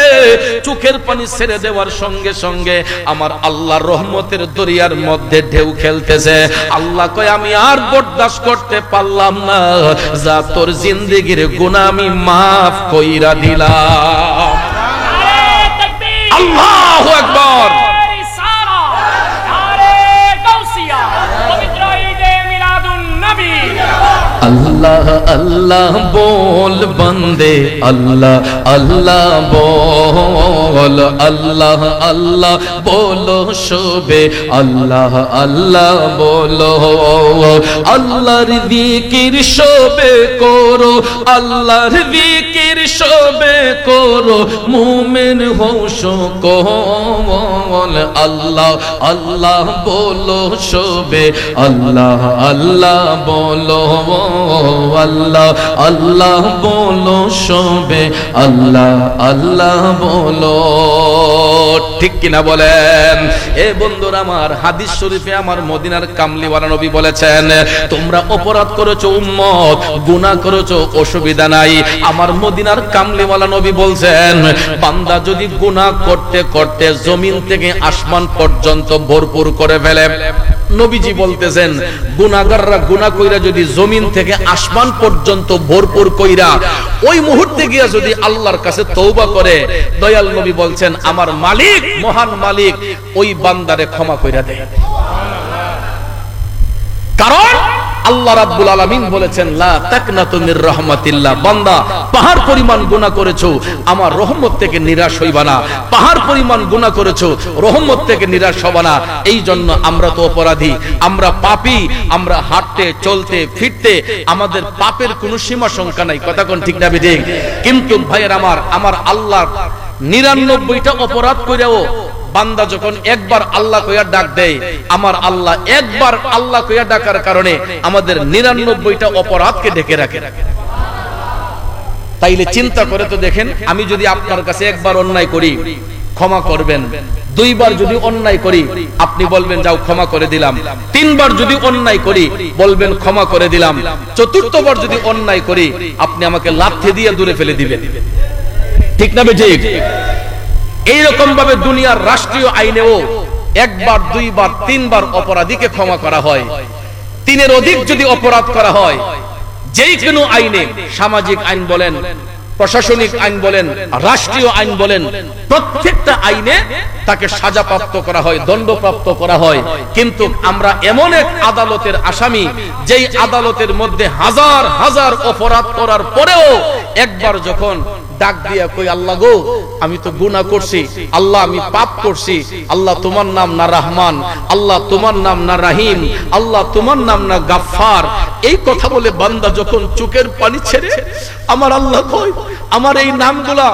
চোখের পানি ছেড়ে দেওয়ার সঙ্গে সঙ্গে আমার আল্লাহর রহমতের দরিয়ার মধ্যে ঢেউ খেলতেছে। আল্লাহ কয়, আমি আর বরদাস্ত করতে পারলাম না, যা তোর জিন্দেগির গুনাহ আমি মাফ কইরা দিলাম। আল্লাহু আকবার। अल्लाह अल्लाह बोल बंदे, अल्लाह अल्लाह बोल, अल्लाह अल्लाह बोलो शोबे, अल्लाह अल्लाह बोलो, अल्लाहर जिकिर शोबे करो, अल्लाहर जिकिर शोबे करो, मुमिन हो সকল, अल्लाह अल्लाह बोलो शोबे, अल्लाह अल्लाह बोलो, अल्लाह अल्लाह बोलो शोबे, अल्लाह अल्लाह बोलो। ঠিক কিনা বলেন? এ বন্ধুরা আমার, হাদিস শরীফে আমার মদিনার কামলিওয়ালা নবী বলেছেন, তোমরা অপরাধ করেছো উম্মত, গুনাহ করেছো, অসুবিধা নাই। আমার মদিনার কামলিওয়ালা নবী বলছেন, বান্দা যদি গুনাহ করতে করতে জমিন থেকে আসমান পর্যন্ত ভরপুর করে ফেলে, নবীজি বলতেছেন গুনাহগাররা গুনাহ কইরা যদি জমিন থেকে আসমান পর্যন্ত ভরপুর কইরা ওই মুহূর্তে গিয়া যদি আল্লাহর কাছে তওবা করে, দয়াল নবী বলছেন আমার মালিক, মহান মালিক ওই বান্দারে ক্ষমা কইরা দেয়। কারণ আল্লাহ রাব্বুল আলামিন বলেছেন, লা তাকনাতু মির রাহমাতিল্লাহ, বান্দা পাহাড় পরিমাণ গুনাহ করেছো, আমার রহমত থেকে নিরাশ হইবা না। পাহাড় পরিমাণ গুনাহ করেছো, রহমত থেকে নিরাশ হবা না। এই জন্য আমরা তো অপরাধী, আমরা পাপী, আমরা হাঁটতে চলতে ফিরতে আমাদের পাপের কোনো সীমা সংখ্যা নাই। কথা কোন ঠিক না ঠিক? কিন্তু ভাইয়ের আমার আল্লাহ 99টা অপরাধ কইরাও বান্দা যখন একবার আল্লাহ কইয়া ডাক দেয়, আমার আল্লাহ একবার আল্লাহ কইয়া ডাকার কারণে আমাদের 99টা অপরাধকে ঢেকে রাখে। তাইলে চিন্তা করে তো দেখেন, আমি যদি আপনার কাছে একবার অন্যায় করি ক্ষমা করবেন, দুইবার যদি অন্যায় করি আপনি বলবেন যাও ক্ষমা করে দিলাম, তিনবার যদি অন্যায় করি বলবেন ক্ষমা করে দিলাম, চতুর্থবার যদি অন্যায় করি আপনি আমাকে লাথি দিয়ে দূরে ফেলে দিবেন। ঠিক না ঠিক? এইরকম ভাবে দুনিয়ার রাষ্ট্রীয় আইনেও একবার দুইবার তিনবার অপরাধীকে ক্ষমা করা হয়। তিনের অধিক যদি অপরাধ করা হয়, যেই কোনো আইনে, সামাজিক আইন বলেন, প্রশাসনিক আইন বলেন, রাষ্ট্রীয় আইন বলেন, প্রত্যেকটা আইনে তাকে সাজাপ্রাপ্ত করা হয়, দণ্ডপ্রাপ্ত করা হয়। কিন্তু আমরা এমন এক আদালতের আসামি, যেই আদালতের মধ্যে হাজার হাজার অপরাধ করার পরেও একবার যখন ডাক দিয়া কই, আল্লাহ গো আমি তো গুনাহ করছি, আল্লাহ আমি পাপ করছি, আল্লাহ তোমার নাম না রহমান, আল্লাহ তোমার নাম না রহিম, আল্লাহ তোমার নাম না গাফফার, এই কথা বলে বান্দা যখন চোখের পানি ছেড়ে, আমার আল্লাহ কই আমার এই নামগুলা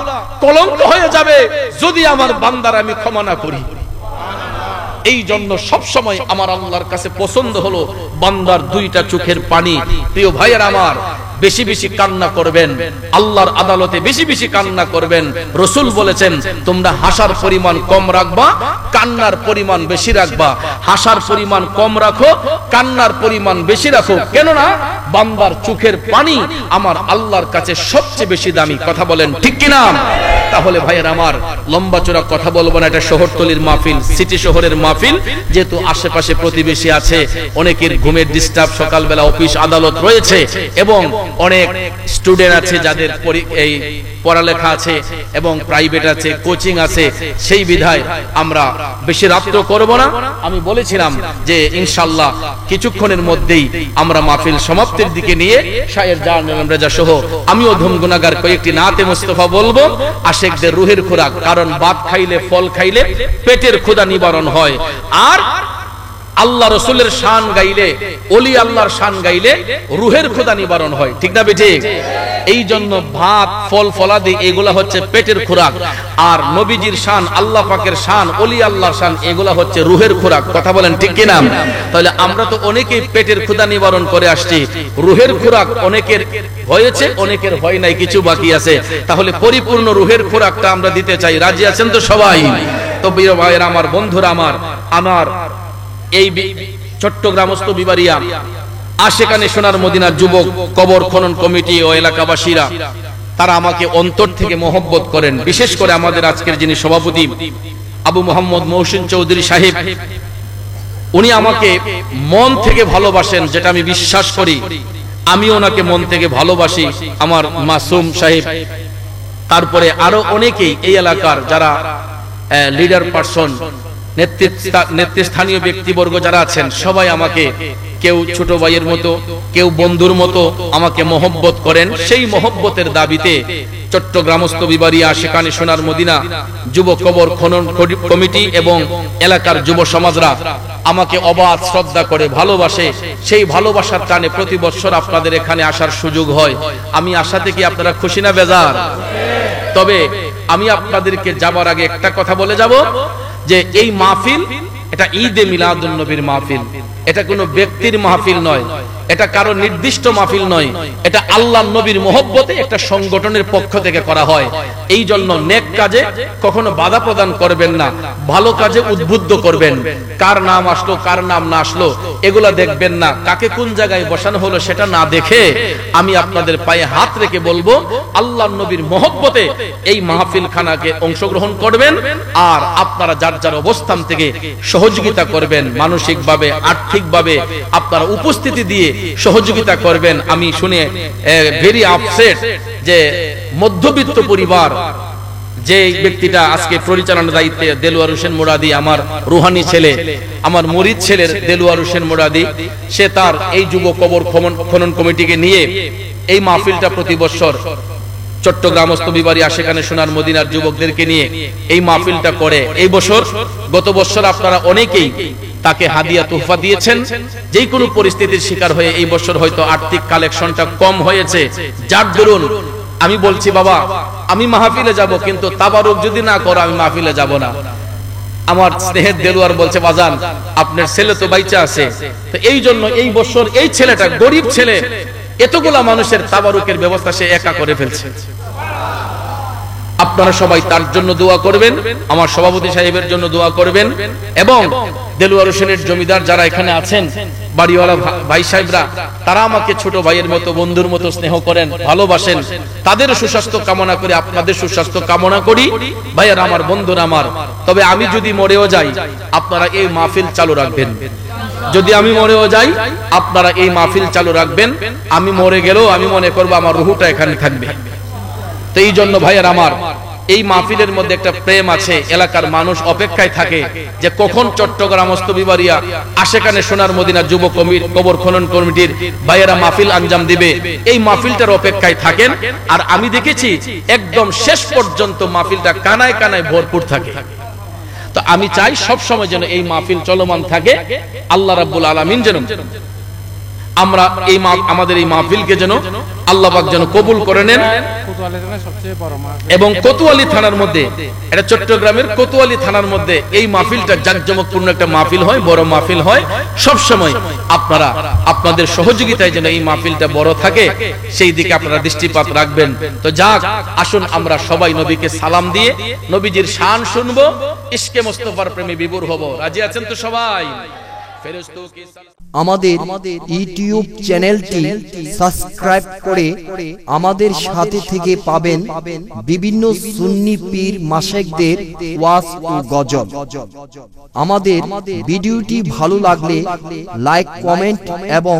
কলঙ্ক হয়ে যাবে যদি আমার বান্দার আমি ক্ষমা না করি। এই জন্য সব সময় আমার আল্লাহর কাছে পছন্দ হলো বান্দার দুইটা চোখের পানি। প্রিয় ভাইয়ের আমার, বেশি বেশি কান্না করবেন, আল্লাহর আদালতে বেশি বেশি কান্না করবেন। রাসূল বলেছেন তোমরা হাসার পরিমাণ কম রাখবা, কান্নার পরিমাণ বেশি রাখবা। হাসার পরিমাণ কম রাখো, কান্নার পরিমাণ বেশি রাখো, কেননা বান্দার চোখের পানি আমার আল্লাহর কাছে সবচেয়ে বেশি দামি। কথা বলেন ঠিক কিনা? তাহলে ভাইয়ের আমার, লম্বা চড়া কথা বলবো না, এটা শহরতলির মাহফিল, সিটি শহরের মাহফিল, যেহেতু আশেপাশে প্রতিবেশী আছে, অনেকের ঘুমের ডিস্টার্ব, সকালবেলা অফিস আদালত রয়েছে এবং অনেক স্টুডেন্ট আছে যাদের এই পড়ালেখা আছে এবং প্রাইভেট আছে, কোচিং আছে, সেই বিধায় আমরা বেশি রাত্র করব না। আমি বলেছিলাম যে ইনশাআল্লাহ কিছুক্ষণের মধ্যেই আমরা মাহফিল সমাপ্তির দিকে নিয়ে শায়ের জাহানাম রেজা সহ আমিও ধুমগুনাগার কয়েকটি নাতে মুস্তাফা বলবো, আশেকদের রুহের খোরাক। কারণ ভাত খাইলে, ফল খাইলে পেটের ক্ষুধা নিবারণ হয়, আর আল্লাহ রসুলের শান গাইলে, ওলি আল্লাহর শান গাইলে রুহের ক্ষুধা নিবারণ হয়। ঠিক না বেঠিক? এই জন্য ভাত, ফল ফলাদি এগুলা হচ্ছে পেটের খোরাক, আর নবীজির শান, আল্লাহ পাকের শান, ওলি আল্লাহর শান, এগুলা হচ্ছে রুহের খোরাক। কথা বলেন ঠিক কিনা? তাহলে আমরা তো অনেকেই পেটের ক্ষুধা নিবারণ করে আসছি, রুহের খোরাক অনেকের হয়েছে, অনেকের হয় নাই, কিছু বাকি আছে। তাহলে পরিপূর্ণ রুহের খোরাকটা আমরা দিতে চাই। রাজি আছেন তো সবাই? তো প্রিয় ভাইয়েরা আমার, বন্ধুরা আমার এই চট্টগ্রামস্থ বিবারিয়া আশেকানে সোনার মদিনার যুবক কবর খনন কমিটি ও এলাকাবাসীরা, তারা আমাকে অন্তর থেকে মহব্বত করেন। বিশেষ করে আমাদের আজকের যিনি সভাপতি আবু মোহাম্মদ মহসিন চৌধুরী সাহেব, উনি আমাকে মন থেকে ভালোবাসেন, যেটা আমি বিশ্বাস করি। আমি ওনাকে মন থেকে ভালোবাসি। আমার মাসুম সাহেব, তারপরে আরো অনেকেই এই এলাকার যারা লিডার পারসন, নেতৃস্থানীয় ব্যক্তিবর্গ যারা আছেন, সবাই আমাকে কেউ ছোট ভাইয়ের মতো, কেউ বন্ধুর মতো আমাকে মহব্বত করেন। সেই মহব্বতের দাবিতে চট্টগ্রামস্থ বিবারিয়া আশিকানি সোনার মদিনা যুব কবর খনন কমিটি এবং এলাকার যুব সমাজরা আমাকে অবাধ শ্রদ্ধা করে ভালোবাসে। সেই ভালোবাসার টানে প্রতি বছর আপনাদের এখানে আসার সুযোগ হয়। আমি আশাতে কি আপনারা খুশি না বেজার? তবে আমি আপনাদেরকে যাবার আগে একটা কথা বলে যাব, যে এই মাহফিল এটা ঈদে মিলাদুন নবীর মাহফিল, এটা কোনো ব্যক্তির মাহফিল নয়, এটা কারো নির্দিষ্ট মাহফিল নয়, এটা আল্লাহর নবীর মহব্বতে একটা সংগঠনের পক্ষ থেকে করা হয়। এই জন্য নেক কাজে কখনো বাধা প্রদান করবেন না, ভালো কাজে উদ্বুদ্ধ করবেন। কার নাম আসলো, কার নাম না আসলো, এগুলা দেখবেন না। কাকে কোন জায়গায় বসানো হলো সেটা না দেখে আমি আপনাদের পায়ে হাত রেখে বলবো, আল্লাহর নবীর মহব্বতে এই মাহফিল খানাকে অংশগ্রহণ করবেন, আর আপনারা যার যার অবস্থান থেকে সহযোগিতা করবেন, মানসিকভাবে, আর্থিকভাবে আপনারা উপস্থিতি দিয়ে সহযোগিতা করবেন। আমি শুনে ভেরি আপসেট যে মধ্যবিত্ত পরিবার, যে ব্যক্তিটা আজকে পরিচালনার দায়িত্বে, দেলোয়ার হোসেন মুরাদি, আমার রুহানি ছেলে, আমার মুরিদ ছেলের দেলোয়ার হোসেন মুরাদি, সে তার এই যুব কবর খনন কমিটিকে নিয়ে এই মাহফিলটা প্রতি বছর চট্টগ্রামস্থ বিবারিয়া আশিকানি সোনার মদিনার যুবকদেরকে নিয়ে এই মাহফিলটা করে। এই বছর, গত বছর আপনারা অনেকেই তাকে হাদিয়া তোহফা দিয়েছেন। যে কোনো পরিস্থিতির শিকার হয়ে এই বছর হয়তো আর্থিক কালেকশনটা কম হয়েছে, যার দরুন আমি বলছি, বাবা আমি মাহফিলে যাব, কিন্তু তাবারুক যদি না করো আমি মাহফিলে যাব না। আমার স্নেহের দেলোয়ার বলছে, বাজান আপনার ছেলে তো বাইচা আছে, তো এই জন্য এই বছর এই ছেলেটা, গরিব ছেলে, এতগুলা মানুষের তাবারুকের ব্যবস্থা সে একা করে ফেলছে। আপনারা সবাই তার জন্য দোয়া করবেন, আমার সভাপতি সাহেবের জন্য দোয়া করবেন, এবং দেলোয়ার হোসেনের জমিদার যারা এখানে আছেন, বাড়িওয়ালা ভাই সাহেবরা, তারা আমাকে ছোট ভাইয়ের মতো, বন্ধুর মতো স্নেহ করেন, ভালোবাসেন। তাদের সুস্বাস্থ্য কামনা করি, আপনাদের সুস্বাস্থ্য কামনা করি। ভাইয়ার আমার, বন্ধুরা আমার, তবে আমি যদি মরেও যাই, আপনারা এই মাহফিল চালু রাখবেন। যদি আমি মরেও যাই, আপনারা এই মাহফিল চালু রাখবেন। আমি মরে গেলেও আমি মনে করবো আমার রুহুটা এখানে থাকবে। তো এই জন্য ভাইয়ের আমার, এই মাহফিলের মধ্যে একটা প্রেম আছে, এলাকার মানুষ অপেক্ষায় থাকে যে কখন চট্টগ্রাম স্তবিবারিয়া আশেকানে সোনার মদিনা যুব কবর খনন কমিটির ভাইয়েরা মাহফিল আঞ্জাম দিবে, এই মাহফিলটার অপেক্ষায় থাকেন। আর আমি দেখেছি একদম শেষ পর্যন্ত মাহফিলটা কানায় কানায় ভরপুর থাকে। তো আমি চাই সব সময় যেন এই মাহফিল চলমান থাকে। আল্লাহ রাব্বুল আলামিন যেন আমরা আমাদের এই মাহফিলকে যেন আল্লাহ পাক যেন কবুল করে নেন। এবং কোতোয়ালি থানার মধ্যে, এটা চট্টগ্রামের কোতোয়ালি থানার মধ্যে এই মাহফিলটা জাঁকজমকপূর্ণ একটা মাহফিল হয়, বড় মাহফিল হয়। সব সময় আপনারা আপনাদের সহযোগিতায় যেন এই মাহফিলটা বড় থাকে, সেই দিকে আপনারা দৃষ্টিপাত রাখবেন। তো যাক, আসুন আমরা সবাই নবীকে সালাম দিয়ে নবীজির শান শুনবো, ইশকে মুস্তাফার প্রেমে বিভোর হব। রাজি আছেন তো সবাই? আমাদের ইউটিউব চ্যানেলটি সাবস্ক্রাইব করে আমাদের সাথে থেকে পাবেন বিভিন্ন সুন্নি পীর মাশায়েখদের ওয়াজ ও গজল। আমাদের ভিডিওটি ভালো লাগলে লাইক, কমেন্ট এবং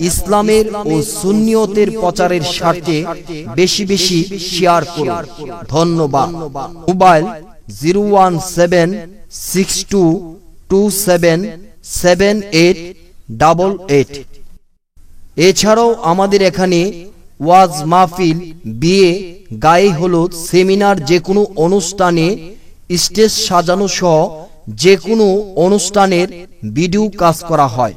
ইসলামের ও সুন্নিয়তের প্রচারের স্বার্থে বেশি বেশি শেয়ার করুন। ধন্যবাদ। মোবাইল 01762277888। এছাড়াও আমাদের এখানে ওয়াজ মাহফিল, বিয়ে, গায়ে হলুদ, সেমিনার, যে কোনো অনুষ্ঠানে স্টেজ সাজানো সহ যে কোনো অনুষ্ঠানের ভিডিও কাজ করা হয়।